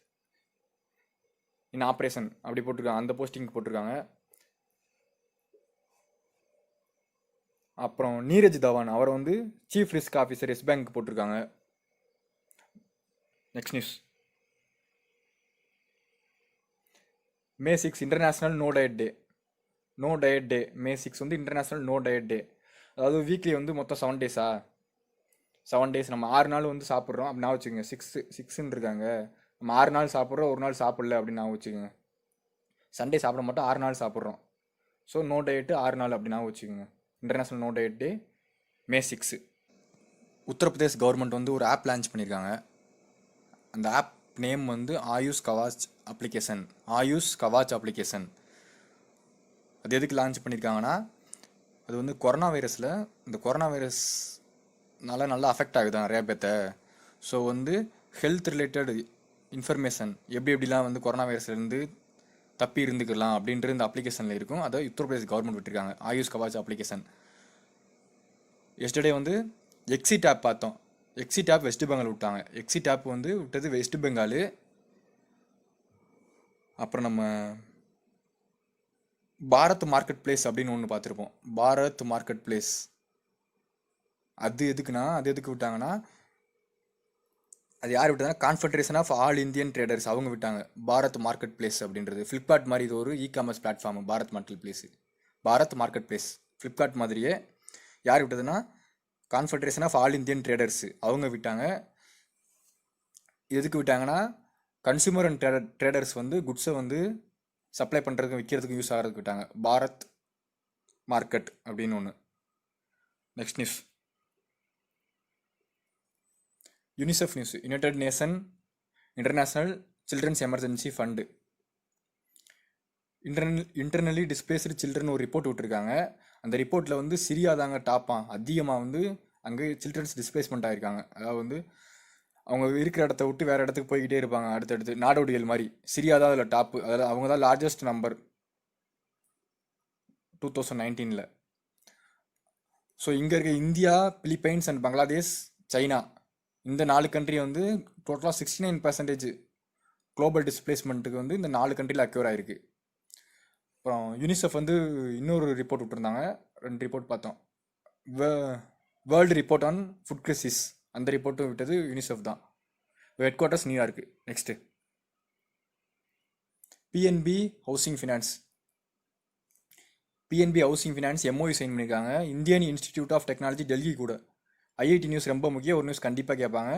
இன் ஆப்ரேஷன் அப்படி போட்டிருக்காங்க, அந்த போஸ்டிங் போட்டிருக்காங்க. அப்புறம் நீரஜ் தவான் அவர் வந்து chief risk officer Yes Bank போட்டிருக்காங்க. Next news. May 6 international no diet day. May 6 வந்து இன்டர்நேஷ்னல் நோ டயட் டே. அதாவது வீக்லி வந்து மொத்தம் 7 டேஸா, 7 டேஸ் நம்ம 6 நாள் வந்து சாப்பிட்றோம் அப்படின்னா வச்சுக்கோங்க. 6ன்னு இருக்காங்க, நம்ம 6 நாள் சாப்பிட்றோம், ஒரு நாள் சாப்பிடல அப்படின்னு நான் வச்சுக்கோங்க. சண்டே சாப்பிட மாட்டோம், 6 நாள் சாப்பிட்றோம். ஸோ நோ டயட்டு 6 நாள் அப்படின்னா வச்சுக்கோங்க. International no diet day May 6. Uttar Pradesh government வந்து ஒரு ஆப் லான்ச் பண்ணியிருக்காங்க. அந்த ஆப் நேம் வந்து ஆயுஷ் கவாச் அப்ளிகேஷன். அது எதுக்கு லான்ச் பண்ணியிருக்காங்கன்னா, அது வந்து கொரோனா வைரஸ்னால நல்லா அஃபெக்ட் ஆகுது நிறையா பேர்த்த. ஸோ வந்து ஹெல்த் ரிலேட்டட் இன்ஃபர்மேஷன் எப்படிலாம் வந்து கொரோனா வைரஸ்லேருந்து தப்பி இருந்துக்கலாம் அப்படின்ட்டு இந்த அப்ளிகேஷனில் இருக்கும். அதை உத்தரப்பிரதேஷ் கவர்மெண்ட் விட்டுருக்காங்க, ஆயுஷ் கவாச் அப்ளிகேஷன். எஸ்டர்டே வந்து எக்ஸிட் ஆப் பார்த்தோம். எக்ஸிட் ஆப் வெஸ்ட் பெங்கால் விட்டாங்க. எக்ஸிட் ஆப் வந்து விட்டது வெஸ்ட் பெங்கால். அப்புறம் நம்ம பாரத் மார்க்கெட் பிளேஸ் அப்படின்னு ஒன்று பார்த்துருப்போம். பாரத் மார்க்கெட் பிளேஸ் அது எதுக்கு விட்டாங்கன்னா, அது யார் விட்டதுன்னா confederation of all Indian traders அவங்க விட்டாங்க. பாரத் மார்க்கெட் பிளேஸ் அப்படின்றது ஃப்ளிப்கார்ட் மாதிரி இது ஒரு ecommerce platform. Bharat market place Flipkart மாதிரியே யார் விட்டதுன்னா confederation of all Indian traders அவங்க விட்டாங்க. எதுக்கு விட்டாங்கன்னா, கன்சூமர் அண்ட் ட்ரேடர்ஸ் வந்து குட்ஸை வந்து சப்ளை பண்ணுறதுக்கு விற்கிறதுக்கு யூஸ் ஆகிறதுக்கு விட்டாங்க. பாரத் மார்க்கெட் அப்படின்னு ஒன்று. Next news. UNICEF news. United nation international children's emergency fund. Internally displaced children ஒரு ரிப்போர்ட் விட்டுருக்காங்க. அந்த ரிப்போர்ட்டில் வந்து சிரியா தாங்க அதிகமாக வந்து அங்கே சில்ட்ரன்ஸ் டிஸ்பிளேஸ்மெண்ட் ஆகிருக்காங்க. அதாவது வந்து அவங்க இருக்கிற இடத்த விட்டு வேறு இடத்துக்கு போய்கிட்டே இருப்பாங்க அடுத்தடுத்து நாடோடிகள் மாதிரி. சிரியா தான் அதில் டாப்பு, அதில் அவங்க தான் லார்ஜஸ்ட் நம்பர் 2019. ஸோ இங்கே இருக்க India, Philippines and Bangladesh, China இந்த 4 கண்ட்ரி வந்து டோட்டலாக 69% குளோபல் டிஸ்பிளேஸ்மெண்ட்டுக்கு வந்து இந்த 4 கண்ட்ரியில் அக்யூர் ஆகிருக்கு. அப்புறம் யூனிசெஃப் வந்து இன்னொரு ரிப்போர்ட் விட்டுருந்தாங்க, 2 ரிப்போர்ட் பார்த்தோம். World report on food crisis அந்த ரிப்போர்ட்டும் விட்டது யூனிசெஃப் தான். Headquarters New York. Next PNB housing finance MOU sign பண்ணியிருக்காங்க Indian institute of technology Delhi கூட. ஐஐடி நியூஸ் ரொம்ப முக்கியம், ஒரு நியூஸ் கண்டிப்பாக கேட்பாங்க.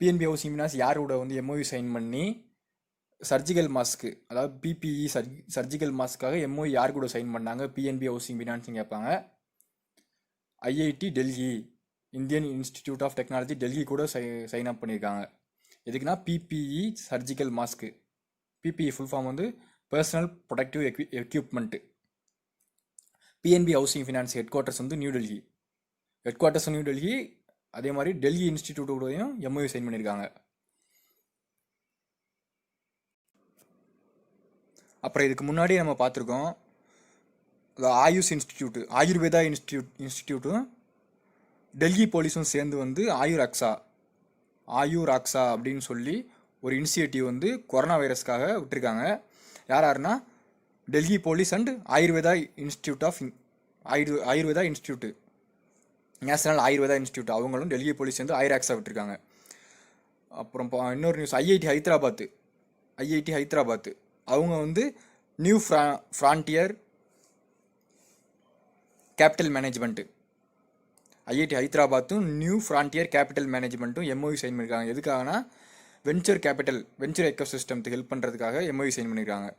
பிஎன்பி ஹவுசிங் ஃபினான்ஸ் யாரோட வந்து எம்ஓயு சைன் பண்ணி சர்ஜிக்கல் மாஸ்க்கு, அதாவது பிபிஇ சர்ஜிக்கல் மாஸ்க்காக எம்ஓயு யார் கூட சைன் பண்ணாங்க? பிஎன்பி ஹவுசிங் ஃபினான்ஸ் கேட்பாங்க. IIT Delhi, Indian institute of technology Delhi கூட சைன் அப் பண்ணியிருக்காங்க. எதுக்குன்னா PPE surgical mask. PPE full form வந்து personal protective equipment. PNB housing finance headquarters வந்து நியூ டெல்லி. அதே மாதிரி டெல்லி இன்ஸ்டிடியூட்டோடையும் எம்ஓயு சைன் பண்ணியிருக்காங்க. அப்புறம் இதுக்கு முன்னாடி நம்ம பார்த்துருக்கோம், ஆயுஷ் ஆயுர்வேதா இன்ஸ்டிடியூட்டும் டெல்லி போலீஸும் சேர்ந்து வந்து ஆயுர் ஆக்ஸா அப்படின்னு சொல்லி ஒரு இனிஷியேட்டிவ் வந்து கொரோனா வைரஸ்க்காக விட்டுருக்காங்க. யாருன்னா Delhi police and Ayurveda institute, national Ayurveda institute அவங்களும் டெல்லி போலீஸ் சேர்ந்து ஆயுர் ஆக்ஸா விட்டுருக்காங்க. அப்புறம் இன்னொரு நியூஸ், ஐஐடி ஹைதராபாத் அவங்க வந்து new frontier capital management, IIT ஹைதராபாத்தும் நியூ ஃப்ரான்டியர் கேபிட்டல் மேனேஜ்மெண்ட்டும் எம்ஓயு சைன் பண்ணியிருக்காங்க. எதுக்காகனா வெஞ்சர் எக்கோசிஸ்டம்க்கு ஹெல்ப் பண்ணுறதுக்காக எம்ஓயு சைன் பண்ணியிருக்காங்க.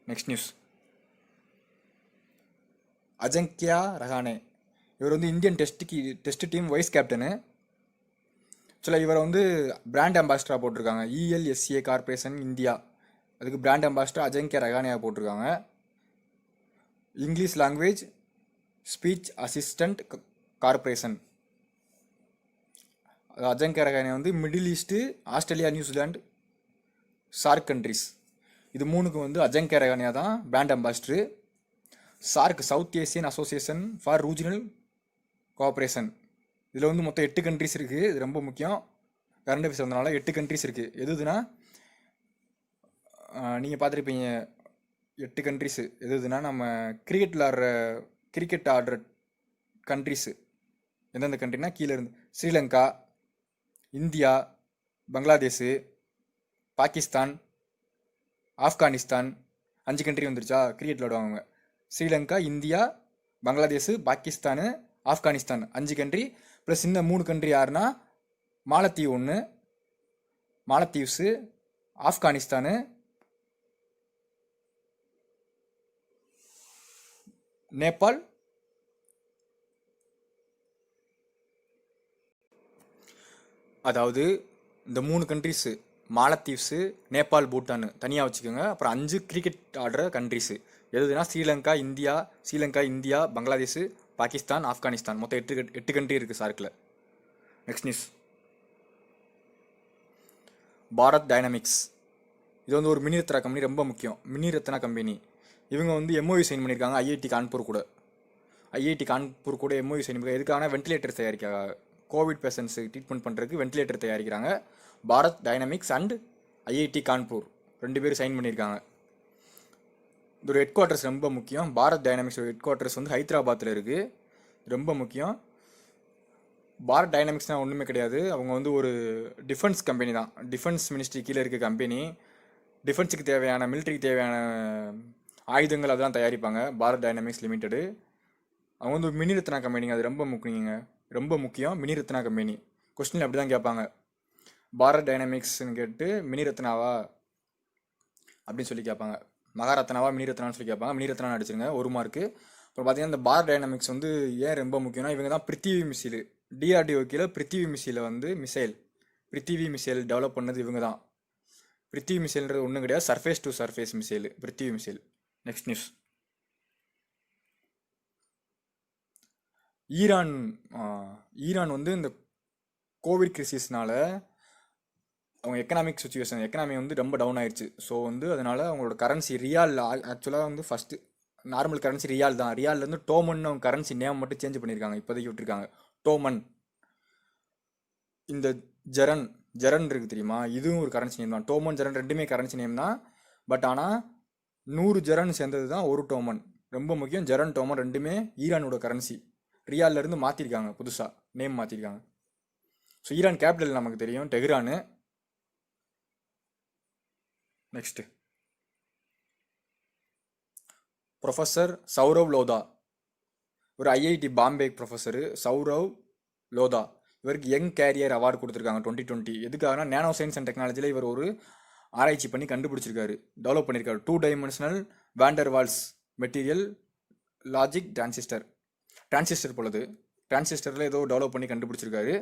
நெக்ஸ்ட் நியூஸ், அஜங்கியா ரஹானே, இவர் வந்து Indian test team vice captain. இவரை வந்து பிராண்ட் அம்பாசிடராக போட்டிருக்காங்க. இஎல்எஸ்சிஏ கார்பரேஷன் இந்தியா, அதுக்கு பிராண்ட் அம்பாசிடர் அஜங்கியா ரஹானேயாக போட்டிருக்காங்க. English language speech assistant corporation. Ajinkya Rahane வந்து Middle East, Australia, New Zealand, SAARC countries இது மூணுக்கு வந்து அஜங்கியா ரஹானே தான் brand ambassador. SAARC South Asian association for regional cooperation, இதில் வந்து மொத்தம் 8 கண்ட்ரிஸ் இருக்குது. இது ரொம்ப முக்கியம், கரண்ட் அஃபேர்ஸ் வந்தனால 8 கண்ட்ரிஸ் இருக்குது. எதுனா நீங்கள் பார்த்துருப்பீங்க 8 கண்ட்ரிஸு எதுனா நம்ம கிரிக்கெட் ஆடுற கண்ட்ரிஸு எந்தெந்த கண்ட்ரினா கீழே இருந்து ஸ்ரீலங்கா, இந்தியா, பங்களாதேஷு, பாகிஸ்தான், ஆப்கானிஸ்தான் 5 கண்ட்ரி வந்துருச்சா கிரிக்கெட் விளாடுவாங்க. Sri Lanka, India, Bangladesh, Pakistan, Afghanistan 5 country plus இந்த 3 கண்ட்ரி யாருன்னா மாலத்தீவு 1, மாலத்தீவ்ஸு, ஆப்கானிஸ்தானு, நேபாள், அதாவது இந்த 3 கண்ட்ரிஸு மாலத்தீவ்ஸு, நேபாள், பூட்டான் தனியாக வச்சுக்கோங்க. அப்புறம் 5 கிரிக்கெட் ஆடுற கண்ட்ரிஸு எதுனா ஸ்ரீலங்கா, இந்தியா, பங்களாதேஷ், பாகிஸ்தான், ஆப்கானிஸ்தான் மொத்தம் 8 கண்ட்ரி இருக்குது சார்க்கில். நெக்ஸ்ட் நியூஸ், பாரத் டைனமிக்ஸ், இது வந்து ஒரு மினி ரத்னா கம்பெனி, ரொம்ப முக்கியம். மினி ரத்னா கம்பெனி இவங்க வந்து எம்ஓயு சைன் பண்ணியிருக்காங்க ஐஐடி கான்பூர் கூட எம்ஓயு சைன் பண்ணியிருக்காங்க. எதுக்கான வென்டிலேட்டர் தயாரிக்க கோவிட் பேஷண்ட்ஸு ட்ரீட்மெண்ட் பண்ணுறதுக்கு வென்டிலேட்டர் தயாரிக்கிறாங்க. Bharat dynamics and IIT Kanpur 2 பேரும் சைன் பண்ணியிருக்காங்க. இதோட ஹெட் குவார்ட்டர்ஸ் ரொம்ப முக்கியம். பாரத் டைனமிக்ஸோட ஹெட் குவார்ட்டர்ஸ் வந்து ஹைதராபாத்தில் இருக்குது, ரொம்ப முக்கியம். பாரத் டைனமிக்ஸ்னால் ஒன்றுமே கிடையாது, அவங்க வந்து ஒரு டிஃபென்ஸ் கம்பெனி தான். டிஃபென்ஸ் மினிஸ்ட்ரி கீழே இருக்க கம்பெனி. டிஃபென்ஸுக்கு தேவையான, மிலிட்ரிக்கு தேவையான ஆயுதங்கள் அதெல்லாம் தயாரிப்பாங்க. பாரத் டைனமிக்ஸ் லிமிடெடு அவங்க வந்து ஒரு மினி ரத்னா கம்பெனிங்க, அது ரொம்ப முக்கியம். மினி ரத்னா கம்பெனி கொஸ்டின் அப்படி தான் கேட்பாங்க. பாரத் டைனமிக்ஸ்ன்னு கேட்டு மினி ரத்னாவா அப்படின்னு சொல்லி கேட்பாங்க. மகாரத்னாவா மினி ரத்னான்னு சொல்லி கேட்பாங்க. மினி ரத்னா அடிச்சிருங்க 1 மார்க்கு. அப்புறம் பார்த்தீங்கன்னா இந்த பாரத் டைனமிக்ஸ் வந்து ஏன் ரொம்ப முக்கியம்னா இவங்க தான் பிருத்திவி மிசைல், டிஆர்டிஓ கீழே பிருத்திவி மிசைலை வந்து பிருத்திவி மிசைல் டெவலப் பண்ணது இவங்க தான். பிருத்திவி மிசைல்ன்றது ஒன்றும் கிடையாது, surface to surface missile, Prithvi missile. Next news, Iran வந்து இந்த கோவிட் கிரைசிஸ்னால அவங்க எக்கனாமி வந்து ரொம்ப டவுன் ஆயிடுச்சு. ஸோ வந்து அதனால் அவங்களோட கரன்சி ரியால், ஆக்சுவலாக வந்து ஃபஸ்ட்டு நார்மல் கரன்சி ரியால் தான். ரியால்லேருந்து டோமன் அவங்க கரன்சி நேம் மட்டும் சேஞ்ச் பண்ணியிருக்காங்க, இப்போதைக்கு விட்டுருக்காங்க டோமன். இந்த ஜெரன் இருக்குது தெரியுமா, இதுவும் ஒரு கரன்சி நேம் தான். டோமன், ஜெரன் ரெண்டுமே கரன்சி நேம் தான். பட் ஆனால் 100 ஜெரன் சேர்ந்தது தான் ஒரு டோமன். ரொம்ப முக்கியம், ஜெரன் டோமன் ரெண்டுமே ஈரானோட கரன்சி. ரியால்லேருந்து மாற்றிருக்காங்க, புதுசாக நேம் மாற்றிருக்காங்க. ஸோ ஈரான் கேபிட்டல் நமக்கு தெரியும், டெஹ்ரானு. நெக்ஸ்ட்டு, ப்ரொஃபஸர் சௌரவ் லோதா, ஒரு ஐஐடி பாம்பே ப்ரொஃபஸரு சௌரவ் லோதா. இவருக்கு யங் கேரியர் அவார்டு கொடுத்துருக்காங்க 2020. எதுக்காகனா நேனோ சயின்ஸ் அண்ட் டெக்னாலஜியில் இவர் ஒரு ஆராய்ச்சி பண்ணி கண்டுபிடிச்சிருக்காரு, டெவலப் பண்ணியிருக்காரு. 2 dimensional van der Waals material logic transistor போலது, டிரான்சிஸ்டரில் ஏதோ டெவலப் பண்ணி கண்டுபிடிச்சிருக்காரு.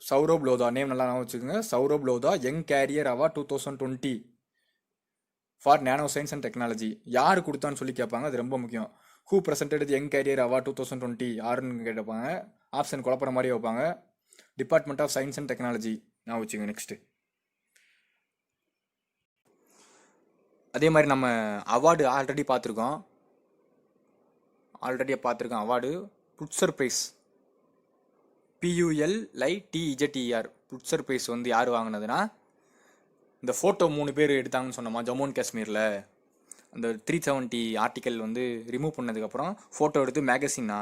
சௌரவ் லோதா நேம் நல்லா நான் வச்சுக்கோங்க. Saurav Lodha young career award 2020 for nano science and technology. யார் கொடுத்தான்னு சொல்லி கேட்பாங்க, அது ரொம்ப முக்கியம். Who presented young career award 2020 யாருன்னு கேட்பாங்க. ஆப்ஷன் குழப்பற மாதிரி வைப்பாங்க. Department of science and technology நான் வச்சுக்கோங்க. நெக்ஸ்ட்டு, அதே மாதிரி நம்ம அவார்டு ஆல்ரெடி பார்த்துருக்கோம் award Pulitzer prize, PULITZER Pulitzer prize வந்து யார் வாங்கினதுன்னா இந்த ஃபோட்டோ 3 பேர் எடுத்தாங்கன்னு சொன்னோமா ஜம்மு அண்ட் காஷ்மீரில், அந்த 370 ஆர்டிக்கல் வந்து ரிமூவ் பண்ணதுக்கப்புறம் ஃபோட்டோ எடுத்து மேகசினா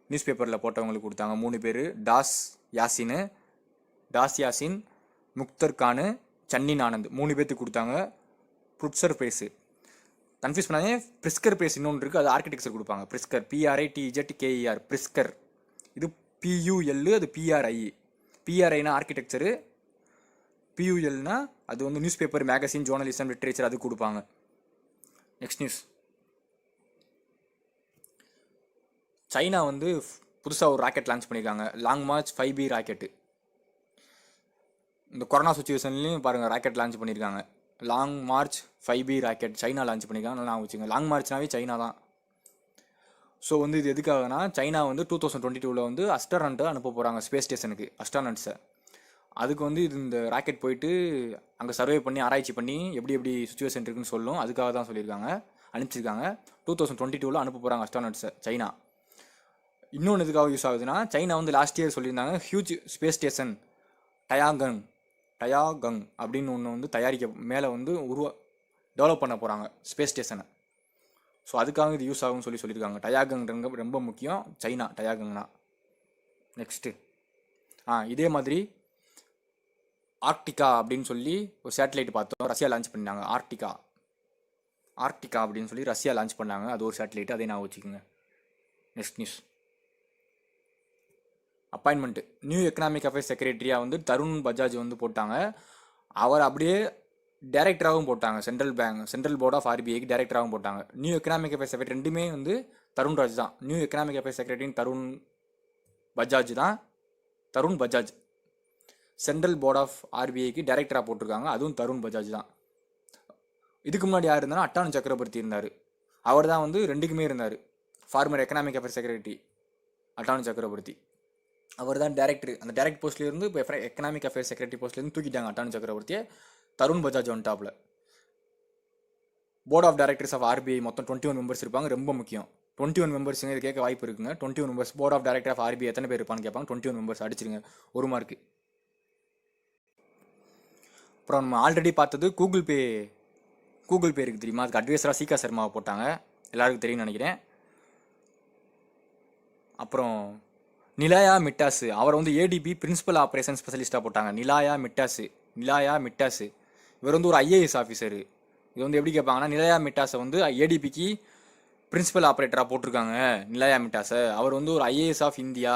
நியூஸ் பேப்பரில் போட்டவங்களுக்கு கொடுத்தாங்க 3 பேர். தாஸ் யாசின், தாசியாசின், முக்தர் கானு, சன்னின் ஆனந்த் 3 பேர்த்துக்கு கொடுத்தாங்க புட்சர் ப்ரைஸு. கன்ஃபியூஸ் பண்ணாதே, பிரிஸ்கர் ப்ரைஸ் இன்னொன்று இருக்குது, அது ஆர்கிடெக்சர் கொடுப்பாங்க. Brattskar PRITZKER Brattskar. இது PUL, அது PRI. PRIனா ஆர்கிடெக்சரு, PULனா அது வந்து news paper, magazine, journalism, literature அது கொடுப்பாங்க. Next news. சைனா வந்து புதுசாக ஒரு ராக்கெட் லான்ச் பண்ணியிருக்காங்க, லாங் மார்ச் 5B ராக்கெட்டு. இந்த கொரோனா சுச்சுவேஷன்லேயும் பாருங்கள் ராக்கெட் லான்ச் பண்ணியிருக்காங்க. Long March 5B rocket China launch பண்ணியிருக்காங்க. நல்லா வச்சுங்க, லாங் மார்ச்னாவே சைனா தான். ஸோ வந்து இது எதுக்காகனா, சைனா வந்து 2022 வந்து அஸ்ட்ரானட்டை அனுப்ப போகிறாங்க ஸ்பேஸ் ஸ்டேஷனுக்கு, அஸ்ட்ரானட்ஸை. அதுக்கு வந்து இது இந்த ராக்கெட் போயிட்டு அங்கே சர்வே பண்ணி ஆராய்ச்சி பண்ணி எப்படி எப்படி சுச்சுவேஷன் இருக்குன்னு சொல்லும், அதுக்காக தான் சொல்லியிருக்காங்க, அனுப்பிச்சிருக்காங்க. 2022 அனுப்ப போகிறாங்க அஸ்ட்ரானட்ஸை சைனா. இன்னொன்று எதுக்காக யூஸ் ஆகுதுன்னா, சைனா வந்து லாஸ்ட் இயர் சொல்லியிருந்தாங்க ஹியூஜ் ஸ்பேஸ் ஸ்டேஷன் டயாகங் அப்படின்னு ஒன்று வந்து மேலே வந்து டெவலப் பண்ண போகிறாங்க ஸ்பேஸ் ஸ்டேஷனை. ஸோ அதுக்காக இது யூஸ் ஆகும்னு சொல்லியிருக்காங்க. டயாகங் ரொம்ப முக்கியம் சைனா, டயாகங்னா. நெக்ஸ்ட்டு இதே மாதிரி ஆர்க்டிகா அப்படின்னு சொல்லி ஒரு சேட்டலைட் பார்த்தோம், ரஷ்யா லான்ச் பண்ணாங்க. ஆர்க்டிகா அப்படின்னு சொல்லி ரஷ்யா லான்ச் பண்ணாங்க, அது ஒரு சேட்டலைட், அதே நான் வச்சுக்கோங்க. Next news. Appointment new economic affairs செக்ரட்டரியாக வந்து தருண் பஜாஜ் வந்து போட்டாங்க. அவர் அப்படியே டைரக்டராகவும் போட்டாங்க, சென்ட்ரல் போர்ட் ஆஃப் RBIக்கு டைரக்டராகவும் போட்டாங்க. நியூ எக்கனாமிக் அஃபேர்ஸ் செக்ரட்டரி ரெண்டுமே வந்து தருண் ராஜ் தான். நியூ எக்கனாமிக் அஃபேர்ஸ் செக்ரட்டரின்னு Tarun Bajaj. Central board of RBIக்கு டைரக்டராக போட்டிருக்காங்க, அதுவும் தருண் பஜாஜ் தான். இதுக்கு முன்னாடி யார் இருந்தாலும் அட்டானு சக்கரவர்த்தி இருந்தார். அவர் தான் வந்து ரெண்டுக்குமே இருந்தார். Farmer economic affairs secretary Atanu சக்கரவர்த்தி, அவர் தான் டேரக்டர். அந்த டேரக்ட் போஸ்ட்லேருந்து இப்போ எக்கனாமிக் அஃபேர்ஸ் செக்ரட்டரி போஸ்ட்லேருந்து தூக்கிட்டாங்க அட்டானு சக்கரவர்த்தியை. தருண் பஜாஜ் ஒன் டாப்பில். Board of directors of RBI மொத்தம் 21 மெம்பர்ஸ் இருப்பாங்க, ரொம்ப முக்கியம். 21 மெம்பர்ஸுங்க, இது கேட்க வாய்ப்பு இருக்குங்க. 21 members board of director of RBI எத்தனை பேர் இருப்பான்னு கேட்பாங்க. 21 மெம்பர்ஸ் அடிச்சிருங்க, 1 மார்க்கு. அப்புறம் நம்ம ஆல்ரெடி பார்த்தது கூகுள் பே இருக்குது தெரியுமா, அதுக்கு அட்வைசராக சீகா சர்மாவை போட்டாங்க, எல்லாருக்கும் தெரியும்னு நினைக்கிறேன். அப்புறம் நிலாயா மிட்டாஸ், அவர் வந்து ADB பிரின்சிபல் ஆப்ரேஷன் ஸ்பெஷலிஸ்ட்டாக போட்டாங்க. நிலாயா மிட்டாஸ் இவர் வந்து ஒரு IAS ஆஃபீஸரு. இது வந்து எப்படி கேட்பாங்கன்னா, நிலாயா மிட்டாஸை வந்து ADBக்கு பிரின்சிபல் ஆப்ரேட்டராக போட்டிருக்காங்க. நிலாயா மிட்டாஸை அவர் வந்து ஒரு IAS ஆஃப் இந்தியா.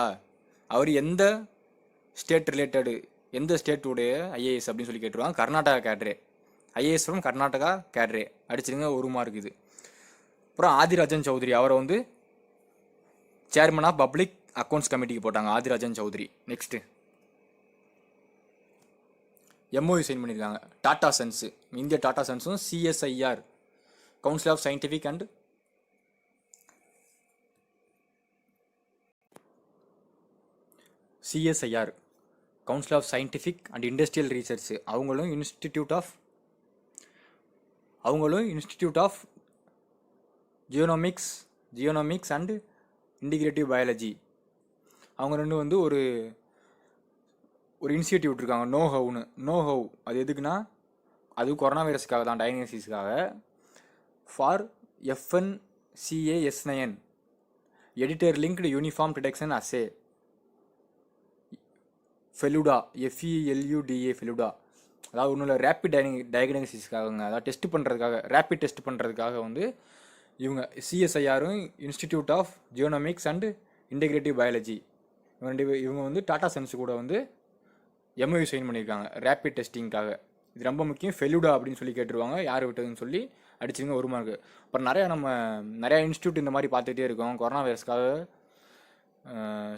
அவர் எந்த ஸ்டேட் ரிலேட்டடு, எந்த ஸ்டேட்டுடைய IAS அப்படின்னு சொல்லி கேட்டுருவாங்க. Karnataka cadre, IAS from Karnataka cadre, அடிச்சிருங்க, 1 மார்க் இது. அப்புறம் ஆதிராஜன் சௌத்ரி, அவரை வந்து சேர்மன் ஆஃப் பப்ளிக் அக்கௌண்ட்ஸ் கமிட்டிக்கு போட்டாங்க, Adhiranjan Chowdhury. Next MOU sign பண்ணியிருக்காங்க டாடா சன்ஸு, இந்திய டாடா சன்ஸும் CSIR council of scientific and CSIR council of scientific and industrial research, அவங்களும் institute of genomics and integrative biology, அவங்க ரெண்டும் வந்து ஒரு இன்ஸ்டிடியூட் இருக்காங்க. நோஹவ் அது எதுக்குன்னா, அது கொரோனா வைரஸுக்காக தான், டயக்னோசிஸ்க்காக. For FNCAS9 editor linked uniform detection assay, Feluda Feluda, அதாவது ஒன்றும் இல்லை, ரேப்பிட் டயக்னோசிஸ்க்காகங்க, அதாவது ரேப்பிட் டெஸ்ட் பண்ணுறதுக்காக வந்து இவங்க CSIRம் institute of genomics and integrative biology இவங்க வந்து டாடா சன்ஸ் கூட வந்து MOU சைன் பண்ணியிருக்காங்க ரேப்பிட் டெஸ்டிங்காக. இது ரொம்ப முக்கியம். ஃபெலுடா அப்படின்னு சொல்லி கேட்டுருவாங்க, யார் விட்டதுன்னு சொல்லி அடிச்சுங்க, 1 மார்க்கு. அப்புறம் நிறையா இன்ஸ்டியூட் இந்த மாதிரி பார்த்துட்டே இருக்கோம். கொரோனா வைரஸ்க்காக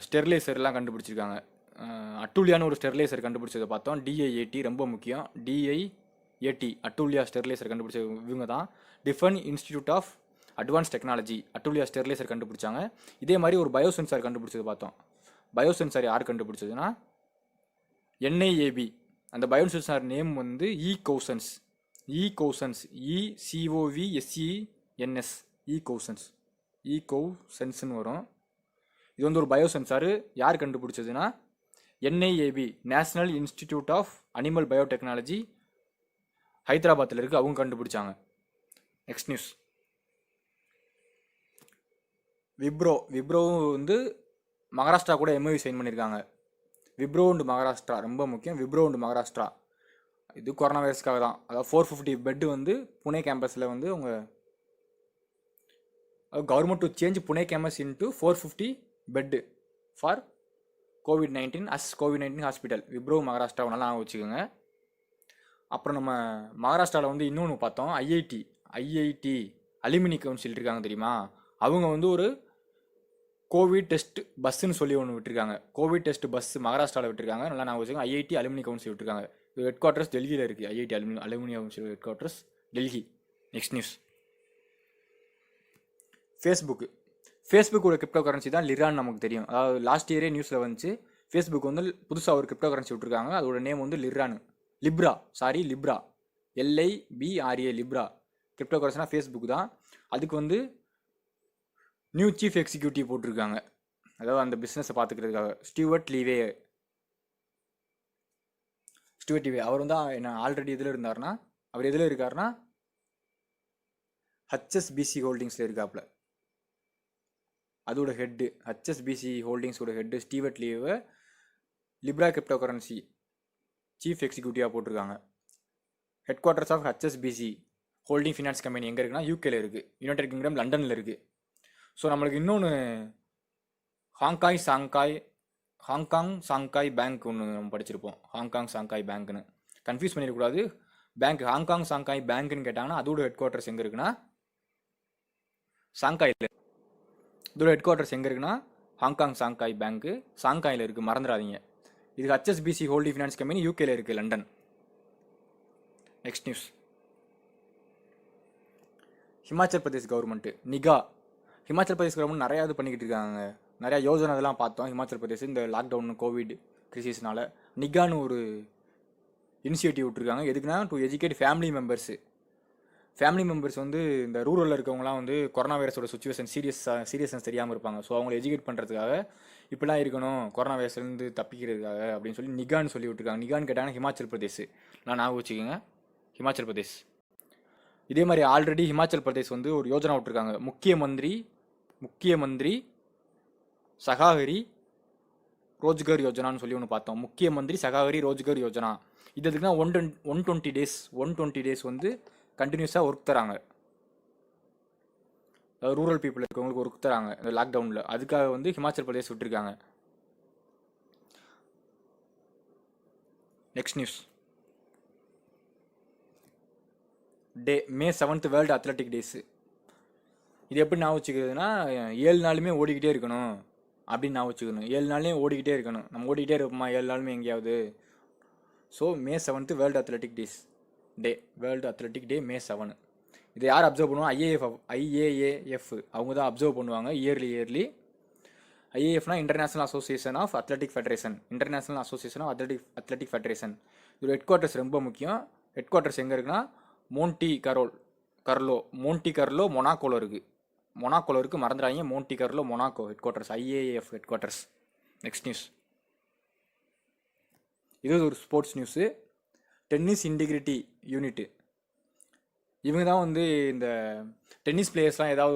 ஸ்டெர்லைசர்லாம் கண்டுபிடிச்சிருக்காங்க. அட்டூலியான்னு ஒரு ஸ்டெர்லைசர் கண்டுபிடிச்சதை பார்த்தோம். DIAT ரொம்ப முக்கியம். DIAT அட்டூலியா ஸ்டெர்லைசர் கண்டுபிடிச்ச இவங்க தான். Defence institute of advance technology அட்டூலியா ஸ்டெர்லைசர் கண்டுபிடிச்சாங்க. இதே மாதிரி ஒரு பயோசென்சார் கண்டுபிடிச்சது பார்த்தோம். பயோசென்சார் யார் கண்டுபிடிச்சதுன்னா NIAB. அந்த பயோசென்சார் நேம் வந்து ஈகோசன்ஸ், ஈகோசன்ஸ்னு வரும். இது வந்து ஒரு பயோசென்சார். யார் கண்டுபிடிச்சதுன்னா NIAB, national institute of animal biotechnology, ஹைதராபாத்தில் இருக்குது, அவங்க கண்டுபிடிச்சாங்க. Next news. விப்ரோ வந்து மகாராஷ்டிரா கூட MOU சைன் பண்ணியிருக்காங்க. விப்ரோ அண்ட் மகாராஷ்டிரா ரொம்ப முக்கியம். விப்ரோ அண்ட் மகாராஷ்டிரா இது கொரோனா வைரஸ்க்காக தான். அதாவது 450 பெட்டு வந்து புனே கேம்பஸில் வந்து அவங்க government to change Pune campus into 450 bed for COVID-19 as COVID-19 hospital. Wipro Maharashtra நல்லா வச்சுக்கோங்க. அப்புறம் நம்ம மகாராஷ்டிராவில் வந்து இன்னொன்று பார்த்தோம், ஐஐடி அலுமினி கவுன்சில் இருக்காங்க தெரியுமா, அவங்க வந்து ஒரு கோவிட் டெஸ்ட் பஸ்ஸுன்னு சொல்லி ஒன்று விட்டுருக்காங்க. கோவிட் டெஸ்ட் பஸ் மகாராஷ்டிராவில் விட்டுருக்காங்க, நல்லா நான் வச்சுக்கோங்க. ஐஐடி அலுமினி கவுன்சில் விட்டுருக்காங்க. இது ஹெட் குவார்ட்டர்ஸ் டெல்லியில் இருக்குது. IIT alumni council headquarters Delhi. Next news, ஃபேஸ்புக்கோட கிரிப்டோ கரன்சி தான் லிரான்னு நமக்கு தெரியும். அதாவது லாஸ்ட் இயரே நியூஸில் வந்துச்சு, ஃபேஸ்புக் வந்து புதுசாக ஒரு கிரிப்டோ கரன்சி விட்டுருக்காங்க. அதோட நேம் வந்து லிப்ரா. LIBRA லிப்ரா கிரிப்டோ கரன்சினா ஃபேஸ்புக் தான். அதுக்கு வந்து நியூ சீஃப் எக்ஸிக்யூட்டிவ் போட்டிருக்காங்க, அதாவது அந்த பிஸ்னஸை பார்த்துக்கிறதுக்காக. ஸ்டூவர்ட் லீவே அவர் வந்து என்ன ஆல்ரெடி எதில் இருந்தார்னா, அவர் எதில் இருக்காருன்னா HSBC ஹோல்டிங்ஸில் இருக்காப்புல. அதோட ஹெட்டு HSBC ஹோல்டிங்ஸோட ஹெட்டு ஸ்டூவர்ட் லீவை லிப்ரா கிரிப்டோ கரன்சி சீஃப் எக்ஸிக்யூட்டிவாக போட்டிருக்காங்க. Headquarters of HSBC holding finance company எங்கே இருக்குன்னா யூகேல இருக்குது, யுனைடெட் கிங்டம் லண்டனில் இருக்குது. ஸோ நம்மளுக்கு இன்னொன்று ஹாங்காங் சாங்காய் பேங்க் ஒன்று நம்ம படிச்சிருப்போம். ஹாங்காங் சாங்காய் பேங்க்னு கன்ஃபியூஸ் பண்ணிடக்கூடாது. பேங்க் ஹாங்காங் சாங்காய் பேங்க்னு கேட்டாங்கன்னா அதோட ஹெட் குவார்ட்டர்ஸ் எங்கே இருக்குன்னா சாங்காயில். இதோட ஹெட் குவார்ட்டர்ஸ் எங்கே இருக்குன்னா ஹாங்காங் சாங்காய் பேங்க்கு சாங்காயில் இருக்குது, மறந்துடாதீங்க. இது HSBC ஹோல்டிங் ஃபினான்ஸ் கம்பெனி யூகேல இருக்குது, London. Next news, Himachal Pradesh government Himachal Pradesh government நிறையா இது பண்ணிக்கிட்டு இருக்காங்க. நிறையா யோஜனை இதெல்லாம் பார்த்தோம். ஹிமாச்சல் பிரதேஷ் இந்த லாக்டவுன் கோவிட் கிரிசிஸ்னால நிகான்னு ஒரு இனிஷியேட்டிவ் விட்டுருக்காங்க. எதுக்குன்னா டு எஜுகேட் ஃபேமிலி மெம்பர்ஸ் வந்து இந்த ரூரலில் இருக்கவங்களாம் வந்து கொரோனா வைரஸோட சுச்சுவேஷன் சீரியஸ்னஸ் தெரியாமல் இருப்பாங்க. ஸோ அவங்களை எஜுகேட் பண்ணுறதுக்காக இப்படிலாம் இருக்கணும் கொரோனா வைரஸ்லேருந்து தப்பிக்கிறதுக்காக அப்படின்னு சொல்லி நிகான்னு சொல்லி விட்டுருக்காங்க. நிகான்னு கேட்டாங்கன்னா ஹிமாச்சல் பிரதேஷ், நான் ஞாபகம் வச்சுக்கோங்க, ஹிமாச்சல் பிரதேஷ். இதே மாதிரி ஆல்ரெடி ஹிமாச்சல் பிரதேஷ் வந்து ஒரு யோஜனா விட்டுருக்காங்க, முக்கிய மந்திரி சகாகரி ரோஜ்கர் யோஜனான்னு சொல்லி ஒன்று பார்த்தோம். முக்கிய மந்திரி சகாகரி ரோஜ்கர் யோஜனா. இது எதுக்குன்னா 120 டேஸ் வந்து கண்டினியூஸாக ஒர்க் தராங்க. அதாவது ரூரல் பீப்புள் இருக்கவங்களுக்கு ஒர்க் தராங்க இந்த லாக்டவுனில். அதுக்காக வந்து ஹிமாச்சல் பிரதேஷ் விட்டுருக்காங்க. Next news, May 7th world athletic days. இது எப்படி நான் வச்சுக்கிறதுனா 7 நாளுமே ஓடிக்கிட்டே இருக்கணும் அப்படின்னு நான் வச்சுக்கணும். 7 நாள்லேயும் ஓடிக்கிட்டே இருக்கணும். நம்ம ஓடிக்கிட்டே இருப்போமா 7 நாளுமே எங்கேயாவது. So May 7th world athletic day May 7. இதை யார் அப்சர்வ் பண்ணுவாங்க? IAAF அவங்க தான் அப்சர்வ் பண்ணுவாங்க இயர்லி. IAFனா international association of athletic federation. இதோட ஹெட் குவார்ட்டர்ஸ் ரொம்ப முக்கியம். ஹெட் குவார்ட்டர்ஸ் எங்கே இருக்குன்னா மோன்டி கர்லோ மொனாக்கோவில் இருக்குது, மறந்துடாதீங்க. Monte Carlo Monaco headquarters, IAAF headquarters. Next news, இது ஒரு sports news. Tennis integrity unit இவங்க தான் வந்து இந்த டென்னிஸ் பிளேயர்ஸ்லாம் ஏதாவது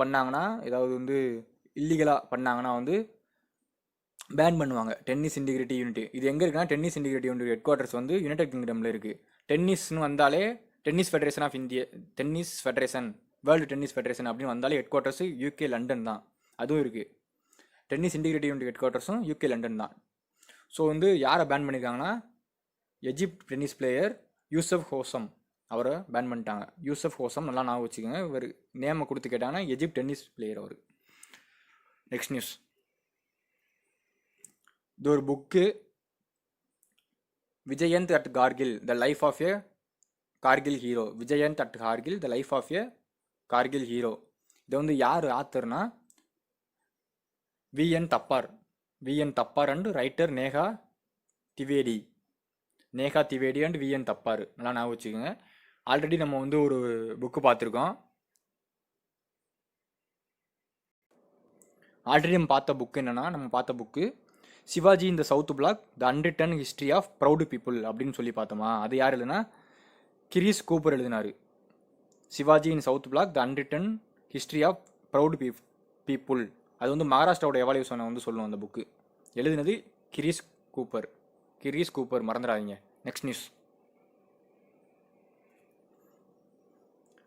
பண்ணாங்கன்னா, ஏதாவது வந்து இல்லீகலாக பண்ணாங்கன்னா வந்து பேன் பண்ணுவாங்க. டென்னிஸ் இன்டிகிரிட்டி யூனிட் இது எங்கே இருக்குன்னா tennis integrity unit headquarters வந்து யுனைடெட் கிங்டமில் இருக்குது. டென்னிஸ்னு வந்தாலே tennis federation of India, world tennis federation அப்படின்னு வந்தாலே ஹெட் குவார்ட்டர்ஸ் UK லண்டன் தான். அதுவும் இருக்குது. டென்னிஸ் இன்டிகிரிட்டி யூனிட் ஹெட் குவார்ட்டர்ஸும் UK லண்டன் தான். ஸோ வந்து யாரை பேன் பண்ணியிருக்காங்கன்னா Egypt tennis player Youssef Hossam, அவரை பேன் பண்ணிட்டாங்க. யூசப் ஹோசம் நல்லா ஞாபகம் வச்சுக்கோங்க. இவர் நேமை கொடுத்து கேட்டாங்கன்னா எஜிப்ட் டென்னிஸ் பிளேயர் அவர். நெக்ஸ்ட் நியூஸ், இது ஒரு book, Vijyant at Kargil the life of a Kargil hero. Vijyant at Kargil the life of a Kargil hero. இதை வந்து யார் ஆத்தர்னா VN Thapar and writer Neha Dwivedi and VN Thapar. நல்லா ஞாபகம் வச்சுக்கோங்க. ஆல்ரெடி நம்ம வந்து ஒரு புக்கு பார்த்துருக்கோம். ஆல்ரெடி நம்ம பார்த்த புக்கு சிவாஜி இந்த south block the unwritten history of proud people அப்படின்னு சொல்லி பார்த்தோமா. அது யார் எழுதுனா கிரீஸ் கூப்பர் எழுதினார். Shivaji in south block the unwritten history of proud people அது வந்து மகாராஷ்டிராவோட எவால்யூஷனை வந்து சொல்லும் அந்த புக்கு. எழுதினது கிரீஸ் கூப்பர் மறந்துடாதீங்க. Next news.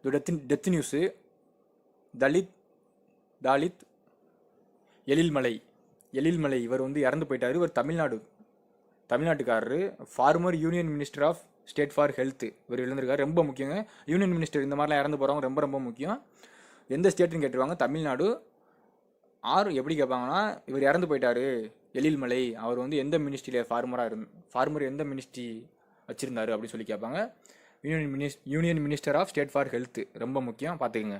இது டெத் நியூஸு. தாலித் எழில்மலை இவர் வந்து இறந்து போயிட்டார். இவர் தமிழ்நாட்டுக்காரரு. Former union minister of state for health இவர் எழுந்திருக்காரு. ரொம்ப முக்கியங்க. யூனியன் மினிஸ்டர் இந்த மாதிரிலாம் இறந்து போகிறவங்க ரொம்ப ரொம்ப முக்கியம். எந்த ஸ்டேட்டுன்னு கேட்டுருவாங்க. தமிழ்நாடு. எப்படி கேட்பாங்கன்னா, இவர் இறந்து போயிட்டாரு எழில்மலை, அவர் வந்து எந்த மினிஸ்ட்ரியில் ஃபார்மர் எந்த மினிஸ்ட்ரி வச்சுருந்தாரு அப்படின்னு சொல்லி கேட்பாங்க. Union minister of state for health ரொம்ப முக்கியம், பார்த்துக்குங்க.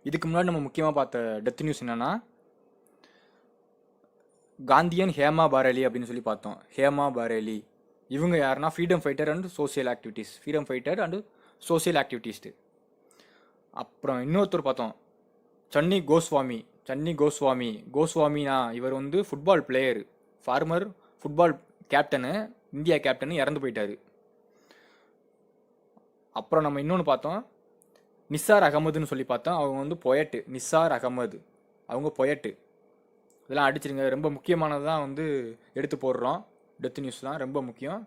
இதுக்கு முன்னாடி நம்ம முக்கியமாக பார்த்த டெத் நியூஸ் என்னென்னா, காந்தியன் ஹேமா பாரேலி அப்படின்னு சொல்லி பார்த்தோம். ஹேமா பாரேலி இவங்க யாருன்னா freedom fighter and social activist. அப்புறம் இன்னொருத்தர் பார்த்தோம், சன்னி கோஸ்வாமினா இவர் வந்து football player, former football captain, India captain இறந்து போயிட்டார். அப்புறம் நம்ம இன்னொன்று பார்த்தோம், நிசார் அகமதுன்னு சொல்லி பார்த்தோம். அவங்க வந்து பொயட்டு. நிசார் அகமது அவங்க பொயட்டு. இதெல்லாம் அடிச்சிருங்க, ரொம்ப முக்கியமானது தான் வந்து எடுத்து போடுறோம். டெத் நியூஸ்லாம் ரொம்ப முக்கியம்,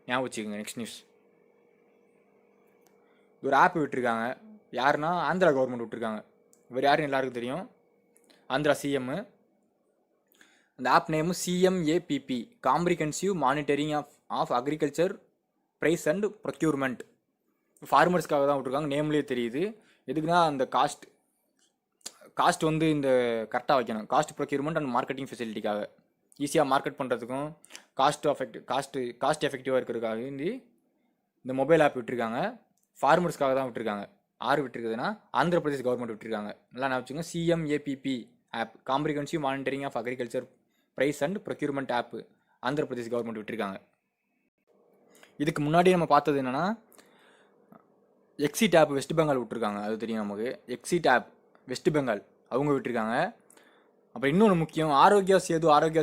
ஞாபகம் வச்சுக்கோங்க. Next news. ஒரு ஆப் விட்டுருக்காங்க. யாருன்னா ஆந்திரா கவர்மெண்ட் விட்டுருக்காங்க. இவர் யாருன்னு எல்லாருக்கும் தெரியும், ஆந்திரா சிஎம். அந்த app name CMAPP, comprehensive monitoring of agriculture price and procurement. ஃபார்மர்ஸ்க்காக தான் விட்டுருக்காங்க, நேம்லேயே தெரியுது. எதுக்குன்னா அந்த காஸ்ட் வந்து இந்த கரெக்டாக வைக்கணும். காஸ்ட் ப்ரொக்யூர்மெண்ட் அண்ட் மார்க்கெட்டிங் ஃபெசிலிட்டிக்காக, ஈஸியாக மார்க்கெட் பண்ணுறதுக்கும் காஸ்ட் எஃபெக்டிவாக இருக்கிறதுக்காக இந்த மொபைல் ஆப் விட்டுருக்காங்க. ஃபார்மர்ஸ்க்காக தான் விட்டுருக்காங்க. யார் விட்டுருக்குதுன்னா ஆந்திர பிரதேஷ் கவர்மெண்ட் விட்டுருக்காங்க. நல்லா நான் வச்சுக்கோங்க. CMAPP app, comprehensive monitoring of agriculture price and procurement app, Andhra Pradesh government விட்டுருக்காங்க. இதுக்கு முன்னாடி நம்ம பார்த்தது என்னென்னா, எக்ஸிட் ஆப் வெஸ்ட் பெங்கால் விட்டுருக்காங்க. அது தெரியும் நமக்கு. எக்ஸிட் ஆப் வெஸ்ட் பெங்கால் அவங்க விட்டுருக்காங்க. அப்புறம் இன்னொன்று முக்கியம், ஆரோக்கியா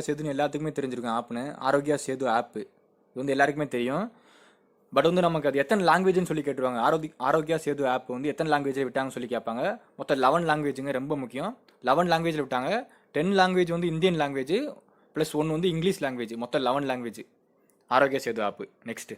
சேதுன்னு எல்லாத்துக்குமே தெரிஞ்சிருக்கும் ஆப்னு. ஆரோக்கியா சேது ஆப்பு இது வந்து எல்லாருக்குமே தெரியும். பட் வந்து நமக்கு அது எத்தனை லாங்குவேஜ்னு சொல்லி கேட்டுருவாங்க. ஆரோக்கியா சேது ஆப் வந்து எத்தனை லாங்குவேஜில் விட்டாங்கன்னு சொல்லி கேட்பாங்க. மொத்தம் 11 லாங்குவேஜுங்க, ரொம்ப முக்கியம். 11 லாங்குவேஜில் விட்டாங்க. 10 லாங்குவேஜ் வந்து இந்தியன் லாங்குவேஜ் +1 வந்து இங்கிலீஷ் லாங்குவேஜ், மொத்தம் 11 லாங்குவேஜ் ஆரோக்கியா சேது ஆப்பு. நெக்ஸ்ட்டு